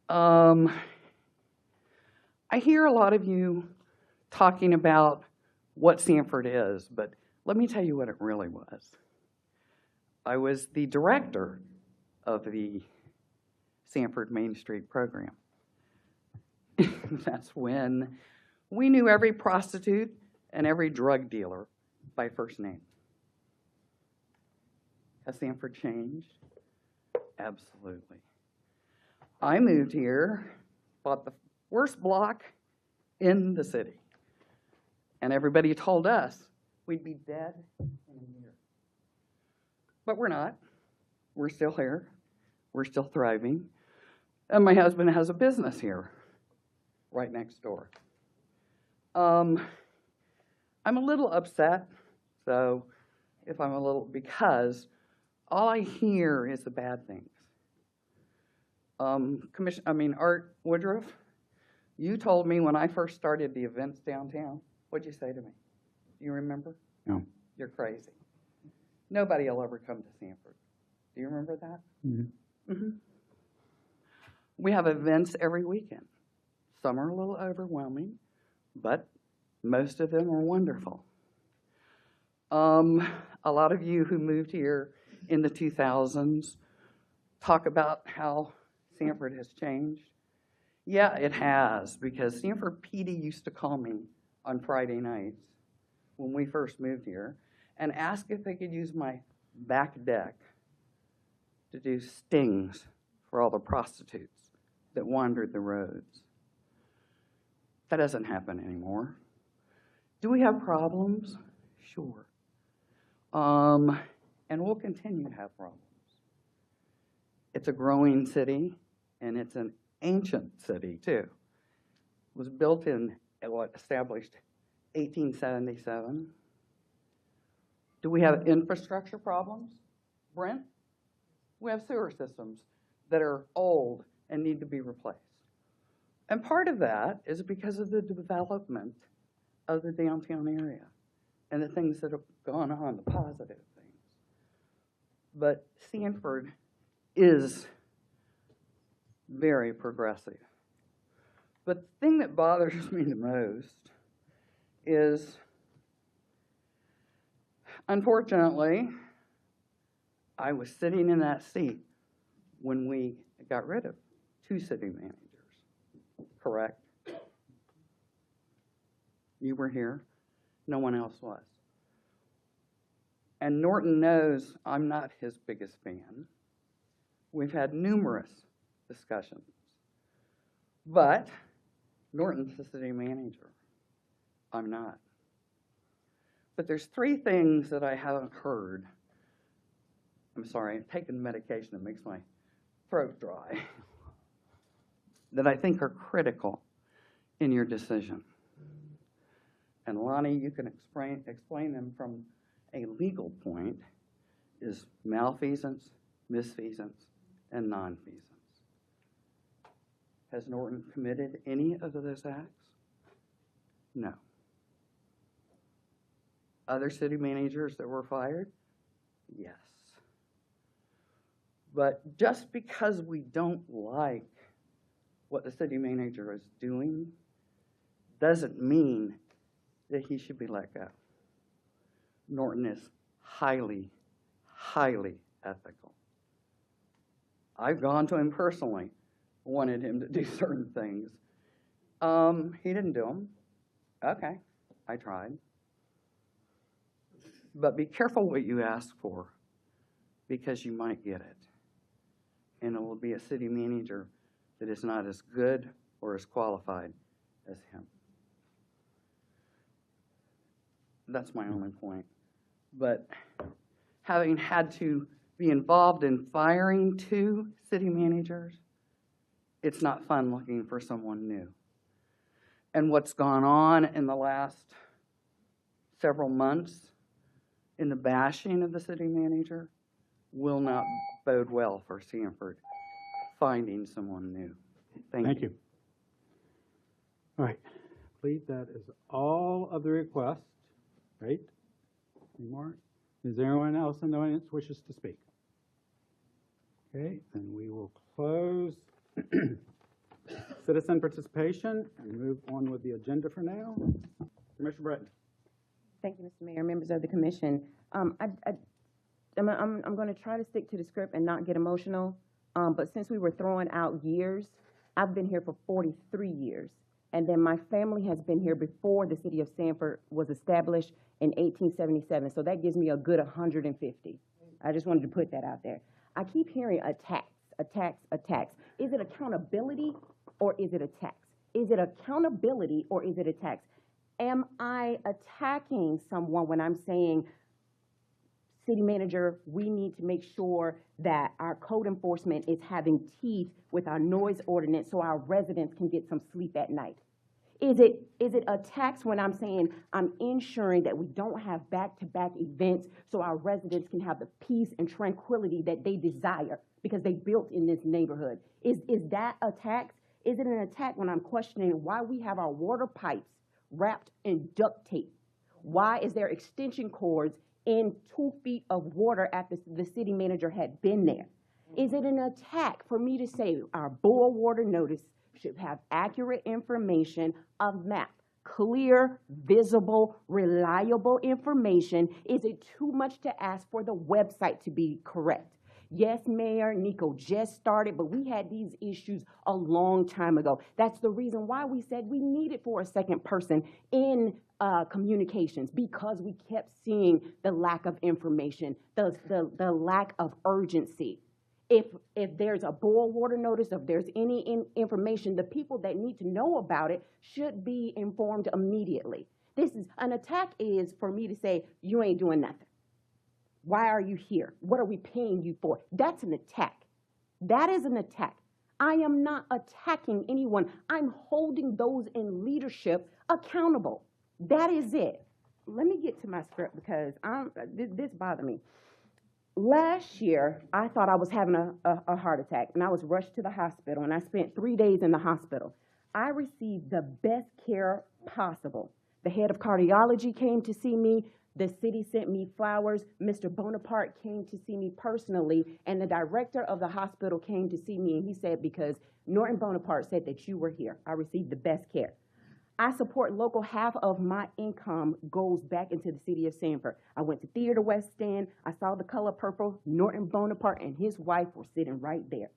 [SPEAKER 15] I hear a lot of you talking about what Sanford is, but let me tell you what it really was. I was the director of the Sanford Main Street program. That's when we knew every prostitute and every drug dealer by first name. Has Sanford changed? Absolutely. I moved here, bought the worst block in the city, and everybody told us we'd be dead in a year. But we're not. We're still here. We're still thriving. And my husband has a business here, right next door. I'm a little upset, so if I'm a little, because all I hear is the bad things. Art Woodruff, you told me when I first started the events downtown, what'd you say to me? Do you remember?
[SPEAKER 9] No.
[SPEAKER 15] You're crazy. Nobody will ever come to Sanford. Do you remember that?
[SPEAKER 9] Mm-hmm.
[SPEAKER 15] Mm-hmm. We have events every weekend. Some are a little overwhelming, but most of them are wonderful. A lot of you who moved here in the 2000s talk about how Sanford has changed. Yeah, it has, because Sanford PD used to call me on Friday nights when we first moved here and ask if they could use my back deck to do stings for all the prostitutes that wandered the roads. That doesn't happen anymore. Do we have problems? Sure. And we'll continue to have problems. It's a growing city, and it's an ancient city, too. It was built in, established 1877. Do we have infrastructure problems, Brent? We have sewer systems that are old and need to be replaced. And part of that is because of the development of the downtown area and the things that have gone on, the positive things. But Sanford is very progressive. But the thing that bothers me the most is, unfortunately, I was sitting in that seat when we got rid of 2 city managers, correct? You were here. No one else was. And Norton knows I'm not his biggest fan. We've had numerous discussions. But Norton's the city manager. I'm not. But there's 3 things that I haven't heard. I'm sorry, I've taken medication that makes my throat dry, that I think are critical in your decision. And Lonnie, you can explain them from a legal point, is malfeasance, misfeasance, and nonfeasance. Has Norton committed any of those acts? No. Other city managers that were fired? Yes. But just because we don't like what the city manager is doing doesn't mean that he should be let go. Norton is highly, highly ethical. I've gone to him personally, wanted him to do certain things. He didn't do them. Okay, I tried. But be careful what you ask for, because you might get it. And it will be a city manager that is not as good or as qualified as him. That's my only point. But having had to be involved in firing 2 city managers, it's not fun looking for someone new. And what's gone on in the last several months in the bashing of the city manager will not bode well for Sanford finding someone new. Thank you.
[SPEAKER 2] All right, I believe that is all of the requests, right? Any more? Is there anyone else in the audience wishes to speak? Okay, then we will close citizen participation and move on with the agenda for now. Commissioner Breton.
[SPEAKER 16] Thank you, Mr. Mayor, members of the commission. I'm going to try to stick to the script and not get emotional, but since we were throwing out years, I've been here for 43 years. And then my family has been here before the city of Sanford was established in 1877. So that gives me a good 150. I just wanted to put that out there. I keep hearing attacks, attacks, attacks. Is it accountability or is it attacks? Is it accountability or is it attacks? Am I attacking someone when I'm saying, city manager, we need to make sure that our code enforcement is having teeth with our noise ordinance so our residents can get some sleep at night? Is it a tax when I'm saying I'm ensuring that we don't have back-to-back events so our residents can have the peace and tranquility that they desire because they built in this neighborhood? Is that a tax? Is it an attack when I'm questioning why we have our water pipes wrapped in duct tape? Why is there extension cords in 2 feet of water after the city manager had been there? Is it an attack for me to say our boil water notice should have accurate information, a map, clear, visible, reliable information? Is it too much to ask for the website to be correct? Yes, Mayor, Nico just started, but we had these issues a long time ago. That's the reason why we said we needed for a second person in communications, because we kept seeing the lack of information, the lack of urgency. If there's a boil water notice, if there's any information, the people that need to know about it should be informed immediately. This is an attack is for me to say, you ain't doing nothing. Why are you here? What are we paying you for? That's an attack. That is an attack. I am not attacking anyone. I'm holding those in leadership accountable. That is it. Let me get to my script because this bothered me. Last year, I thought I was having a heart attack, and I was rushed to the hospital, and I spent 3 days in the hospital. I received the best care possible. The head of cardiology came to see me. The city sent me flowers. Mr. Bonaparte came to see me personally, and the director of the hospital came to see me, and he said, because Norton Bonaparte said that you were here, I received the best care. I support local. Half of my income goes back into the city of Sanford. I went to Theater West End. I saw The Color Purple. Norton Bonaparte and his wife were sitting right there.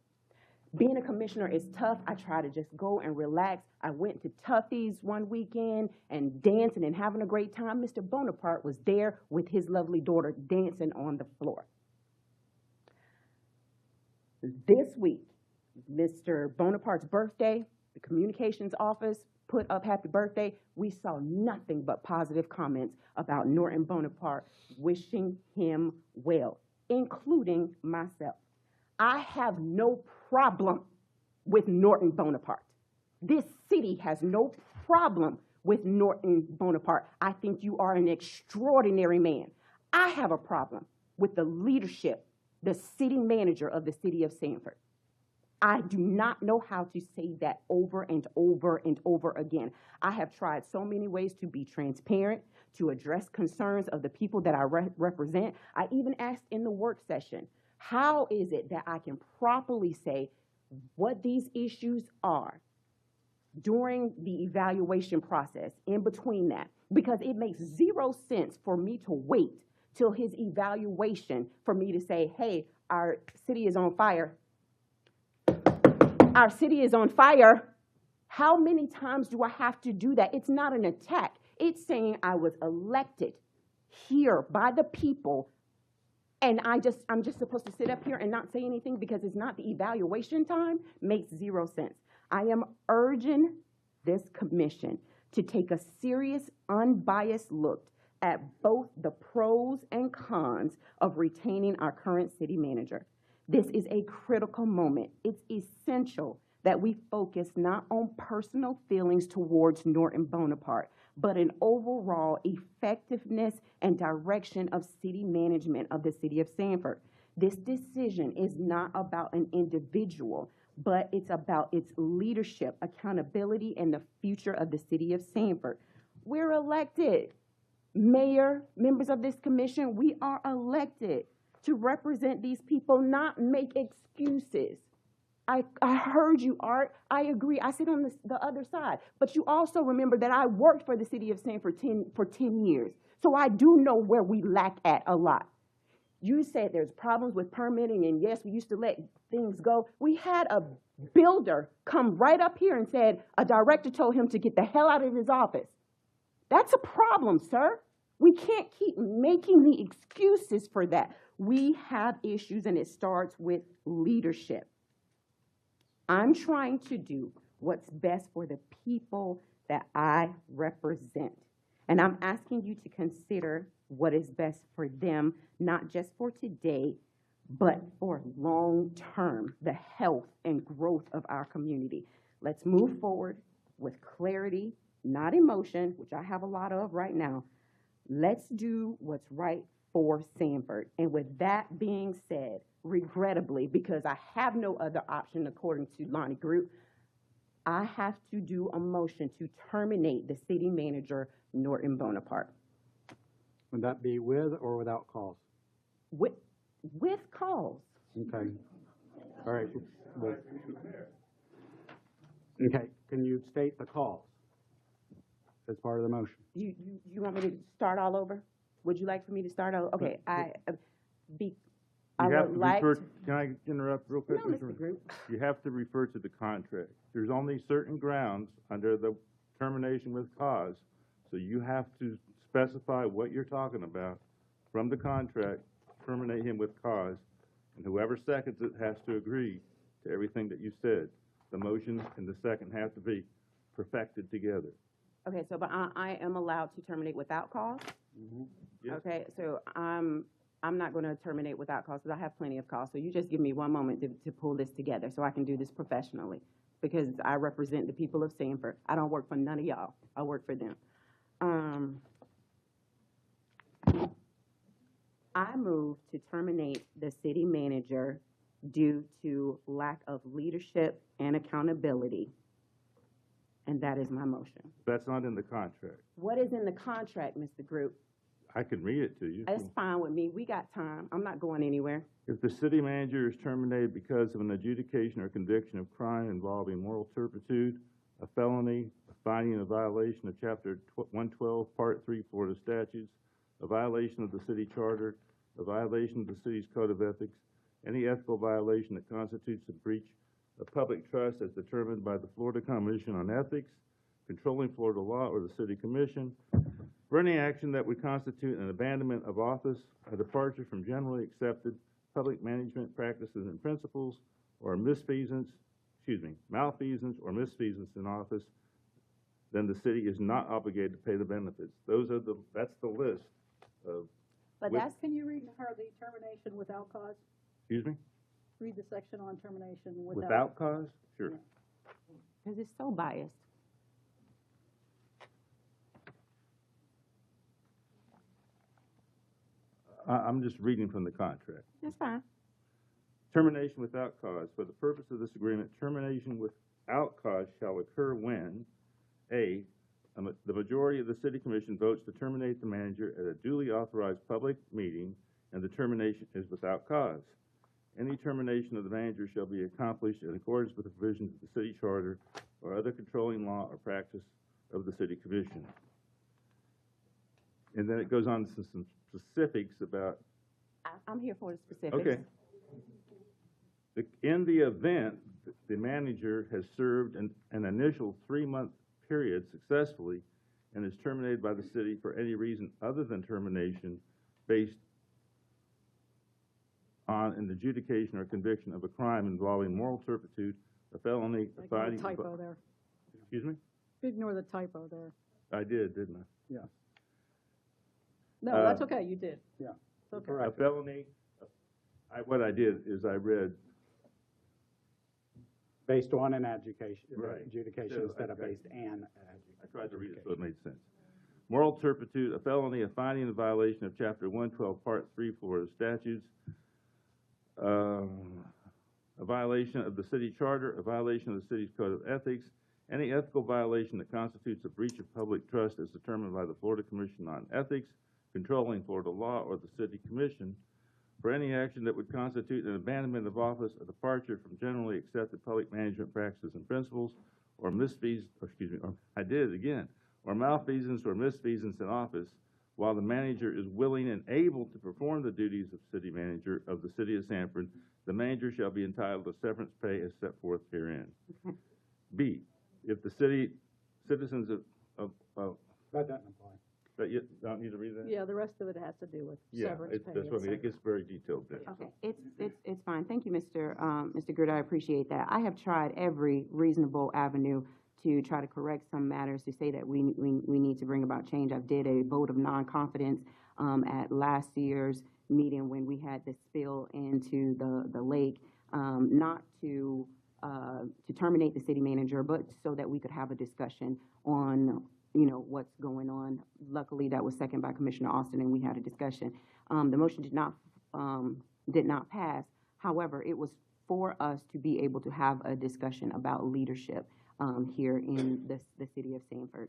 [SPEAKER 16] Being a commissioner is tough. I try to just go and relax. I went to Tuffy's one weekend and dancing and having a great time. Mr. Bonaparte was there with his lovely daughter dancing on the floor. This week, Mr. Bonaparte's birthday, the communications office put up happy birthday. We saw nothing but positive comments about Norton Bonaparte, wishing him well, including myself. I have no problem with Norton Bonaparte. This city has no problem with Norton Bonaparte. I think you are an extraordinary man. I have a problem with the leadership, the city manager of the city of Sanford. I do not know how to say that over and over and over again. I have tried so many ways to be transparent, to address concerns of the people that I represent. I even asked in the work session, how is it that I can properly say what these issues are during the evaluation process, in between that? Because it makes zero sense for me to wait till his evaluation for me to say, hey, our city is on fire. Our city is on fire. How many times do I have to do that? It's not an attack. It's saying I was elected here by the people, and I'm just supposed to sit up here and not say anything because it's not the evaluation time? Makes zero sense. I am urging this commission to take a serious, unbiased look at both the pros and cons of retaining our current city manager. This is a critical moment. It's essential that we focus not on personal feelings towards Norton Bonaparte, but an overall effectiveness and direction of city management of the city of Sanford. This decision is not about an individual, but it's about its leadership, accountability, and the future of the city of Sanford. We're elected. Mayor, members of this commission, we are elected to represent these people, not make excuses. I heard you, Art. I agree. I sit on the other side. But you also remember that I worked for the city of Sanford for 10 years. So I do know where we lack at a lot. You said there's problems with permitting, and yes, we used to let things go. We had a builder come right up here and said a director told him to get the hell out of his office. That's a problem, sir. We can't keep making the excuses for that. We have issues, and it starts with leadership. I'm trying to do what's best for the people that I represent. And I'm asking you to consider what is best for them, not just for today, but for long term, the health and growth of our community. Let's move forward with clarity, not emotion, which I have a lot of right now. Let's do what's right for Sanford. And with that being said, regrettably, because I have no other option according to Lonnie Group, I have to do a motion to terminate the city manager, Norton Bonaparte.
[SPEAKER 2] Would that be with or without cause?
[SPEAKER 16] With cause.
[SPEAKER 2] Okay. All right. Okay, can you state the cause as part of the motion?
[SPEAKER 16] You want me to start all over? Would you like for me to start all? Okay, I would like to.
[SPEAKER 12] Can I interrupt real quick?
[SPEAKER 16] No, Mr. Group.
[SPEAKER 12] You have to refer to the contract. There's only certain grounds under the termination with cause, so you have to specify what you're talking about from the contract, terminate him with cause, and whoever seconds it has to agree to everything that you said. The motion and the second have to be perfected together.
[SPEAKER 16] Okay, so but I am allowed to terminate without cause?
[SPEAKER 12] Mm-hmm. Yes.
[SPEAKER 16] Okay, so I'm not going to terminate without cause because I have plenty of cause. So you just give me one moment to pull this together so I can do this professionally because I represent the people of Sanford. I don't work for none of y'all. I work for them. I move to terminate the city manager due to lack of leadership and accountability. And that is my motion.
[SPEAKER 12] That's not in the contract.
[SPEAKER 16] What is in the contract, Mr. Group?
[SPEAKER 12] I can read it to you.
[SPEAKER 16] That's fine with me. We got time. I'm not going anywhere.
[SPEAKER 12] If the city manager is terminated because of an adjudication or conviction of crime involving moral turpitude, a felony, a finding, a violation of Chapter 112, Part 3 Florida statutes, a violation of the city charter, a violation of the city's code of ethics, any ethical violation that constitutes a breach of public trust as determined by the Florida Commission on Ethics, controlling Florida law, or the City Commission, for any action that would constitute an abandonment of office, a departure from generally accepted public management practices and principles, or malfeasance or misfeasance in office, then the city is not obligated to pay the benefits. That's the list of.
[SPEAKER 17] But can you read her the termination without cause?
[SPEAKER 12] Excuse me?
[SPEAKER 17] Read the section on termination
[SPEAKER 12] Without cause? Sure.
[SPEAKER 16] Because it's so biased.
[SPEAKER 12] I'm just reading from the contract.
[SPEAKER 16] That's fine.
[SPEAKER 12] Termination without cause. For the purpose of this agreement, termination without cause shall occur when A, the majority of the city commission votes to terminate the manager at a duly authorized public meeting and the termination is without cause. Any termination of the manager shall be accomplished in accordance with the provisions of the city charter or other controlling law or practice of the city commission. And then it goes on to some specifics about.
[SPEAKER 16] I'm here for the specifics.
[SPEAKER 12] Okay. In the event the manager has served an initial 3-month period successfully and is terminated by the city for any reason other than termination based on an adjudication or conviction of a crime involving moral turpitude, a felony, a
[SPEAKER 17] Ignore the typo there.
[SPEAKER 12] Excuse me?
[SPEAKER 17] Ignore the typo there.
[SPEAKER 12] I did, didn't I?
[SPEAKER 2] Yeah.
[SPEAKER 17] No, that's okay, you did.
[SPEAKER 2] Yeah.
[SPEAKER 17] It's okay.
[SPEAKER 12] A felony, what I did is I read.
[SPEAKER 2] Based on an adjudication,
[SPEAKER 12] Right.
[SPEAKER 2] adjudication instead of based an
[SPEAKER 12] I tried to read it so it made sense. Moral turpitude, a felony, a finding, a violation of Chapter 112, Part 3 Florida statutes, a violation of the city charter, a violation of the city's code of ethics, any ethical violation that constitutes a breach of public trust as determined by the Florida Commission on Ethics, controlling Florida law, or the city commission, for any action that would constitute an abandonment of office, a departure from generally accepted public management practices and principles, or or malfeasance or misfeasance in office, while the manager is willing and able to perform the duties of city manager of the city of Sanford, the manager shall be entitled to severance pay as set forth herein. B, if the citizens of
[SPEAKER 2] That doesn't apply.
[SPEAKER 12] that you don't need to read that?
[SPEAKER 17] Yeah, the rest of it has to do with severance pay.
[SPEAKER 12] That's what I mean, it gets very detailed there.
[SPEAKER 16] Okay, it's fine. Thank you, Mr. Girt, I appreciate that. I have tried every reasonable avenue to try to correct some matters, to say that we need to bring about change. I did a vote of non-confidence at last year's meeting when we had the spill into the lake, not to terminate the city manager, but so that we could have a discussion on, you know, what's going on. Luckily, that was seconded by Commissioner Austin, and we had a discussion. The motion did not pass. However, it was for us to be able to have a discussion about leadership here in the city of Sanford.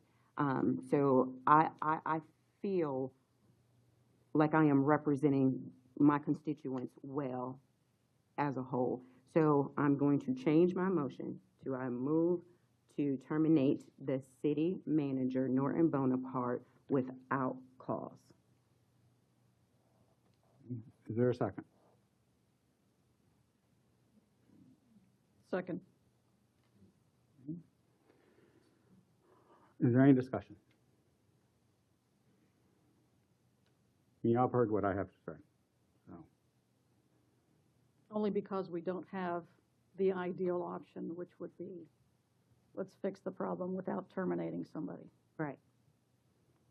[SPEAKER 16] So I feel like I am representing my constituents well as a whole. So I'm going to change my motion to I move to terminate the city manager, Norton Bonaparte, without cause.
[SPEAKER 2] Is there a second?
[SPEAKER 17] Second.
[SPEAKER 2] Is there any discussion? You all heard what I have to say. So,
[SPEAKER 17] Only because we don't have the ideal option, which would be, let's fix the problem without terminating somebody.
[SPEAKER 16] Right.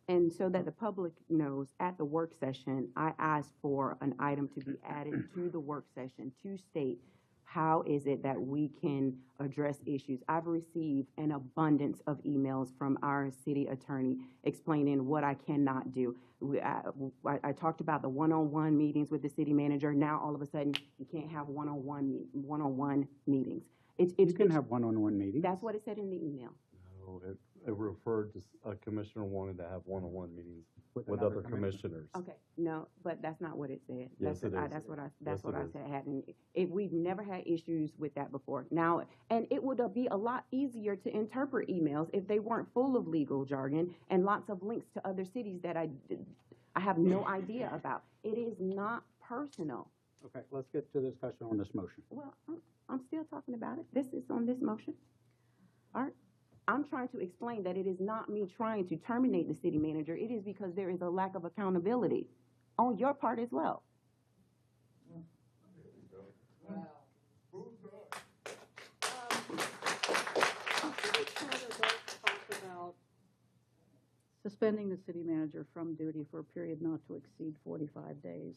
[SPEAKER 16] And so that the public knows, at the work session, I asked for an item to be added to the work session to state how is it that we can address issues. I've received an abundance of emails from our city attorney explaining what I cannot do. I talked about the one-on-one meetings with the city manager. Now, all of a sudden, you can't have one-on-one meetings.
[SPEAKER 2] you can have one-on-one meetings.
[SPEAKER 16] That's what it said in the email.
[SPEAKER 18] No, it referred to a commissioner wanting to have one-on-one meetings with
[SPEAKER 2] another
[SPEAKER 18] other commissioners.
[SPEAKER 16] Okay, no, but that's not what it said.
[SPEAKER 18] Yes, it is.
[SPEAKER 16] That's what
[SPEAKER 18] Yes,
[SPEAKER 16] I
[SPEAKER 18] it is.
[SPEAKER 16] said. We've never had issues with that before. Now, and it would be a lot easier to interpret emails if they weren't full of legal jargon and lots of links to other cities that I have no idea about. It is not personal.
[SPEAKER 2] Okay, let's get to discussion on this motion.
[SPEAKER 16] Well, I'm still talking about it. This is on this motion. All right. I'm trying to explain that it is not me trying to terminate the city manager. It is because there is a lack of accountability on your part as well.
[SPEAKER 17] About suspending the city manager from duty for a period not to exceed 45 days.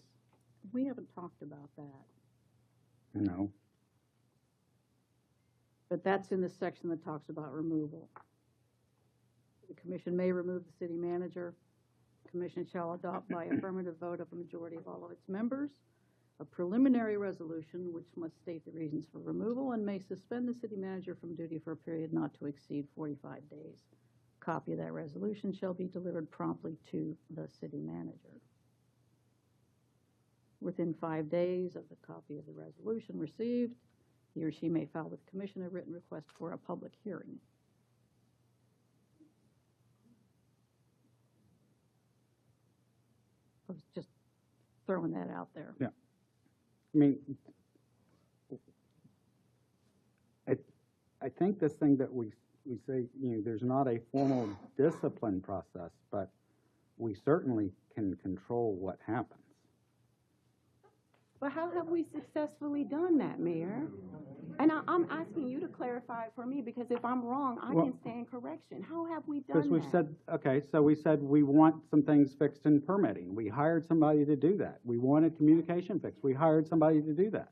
[SPEAKER 17] We haven't talked about that.
[SPEAKER 2] No.
[SPEAKER 17] But that's in the section that talks about removal. The commission may remove the city manager. The commission shall adopt by affirmative vote of a majority of all of its members a preliminary resolution which must state the reasons for removal and may suspend the city manager from duty for a period not to exceed 45 days. A copy of that resolution shall be delivered promptly to the city manager. Within 5 days of the copy of the resolution received, he or she may file with the commission a written request for a public hearing. I was just throwing that out there.
[SPEAKER 2] Yeah. I mean, I think this thing that we say, you know, there's not a formal discipline process, but we certainly can control what happens.
[SPEAKER 16] But how have we successfully done that, Mayor? And I'm asking you to clarify it for me, because if I'm wrong, I can stand correction. How have we done that?
[SPEAKER 2] Because we've said, okay, so we said we want some things fixed in permitting. We hired somebody to do that. We wanted communication fixed. We hired somebody to do that.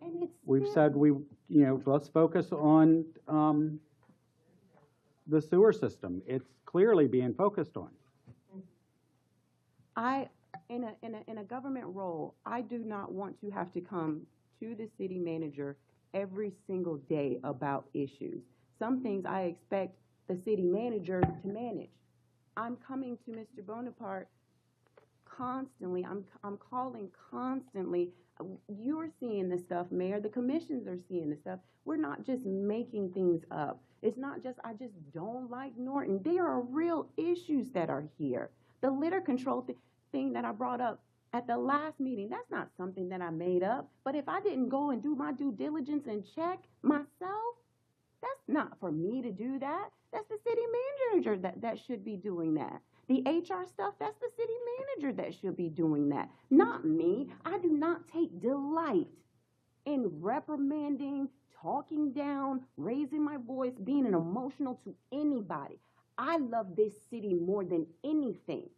[SPEAKER 16] And it's
[SPEAKER 2] We've said let's focus on the sewer system. It's clearly being focused on.
[SPEAKER 16] in a government role, I do not want to have to come to the city manager every single day about issues. Some things I expect the city manager to manage. I'm coming to Mr. Bonaparte constantly. I'm calling constantly. You're seeing this stuff, Mayor. The commissions are seeing this stuff. We're not just making things up. It's not just, I just don't like Norton. There are real issues that are here. The litter control thing that I brought up at the last meeting, that's not something that I made up. But if I didn't go and do my due diligence and check myself, that's not for me to do that. That's the city manager that should be doing that. The HR stuff, that's the city manager that should be doing that, not me. I do not take delight in reprimanding, talking down, raising my voice, being emotional to anybody. I love this city more than anything.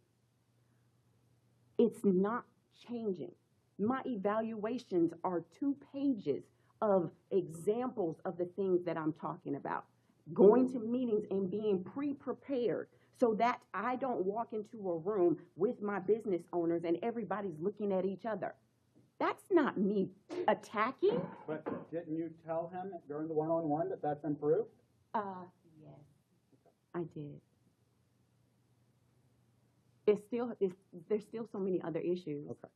[SPEAKER 16] It's not changing. My evaluations are 2 pages of examples of the things that I'm talking about. Going to meetings and being pre-prepared so that I don't walk into a room with my business owners and everybody's looking at each other. That's not me attacking.
[SPEAKER 2] But didn't you tell him during the one-on-one that that's improved?
[SPEAKER 16] Yes, I did. There's still so many other issues.
[SPEAKER 2] Okay.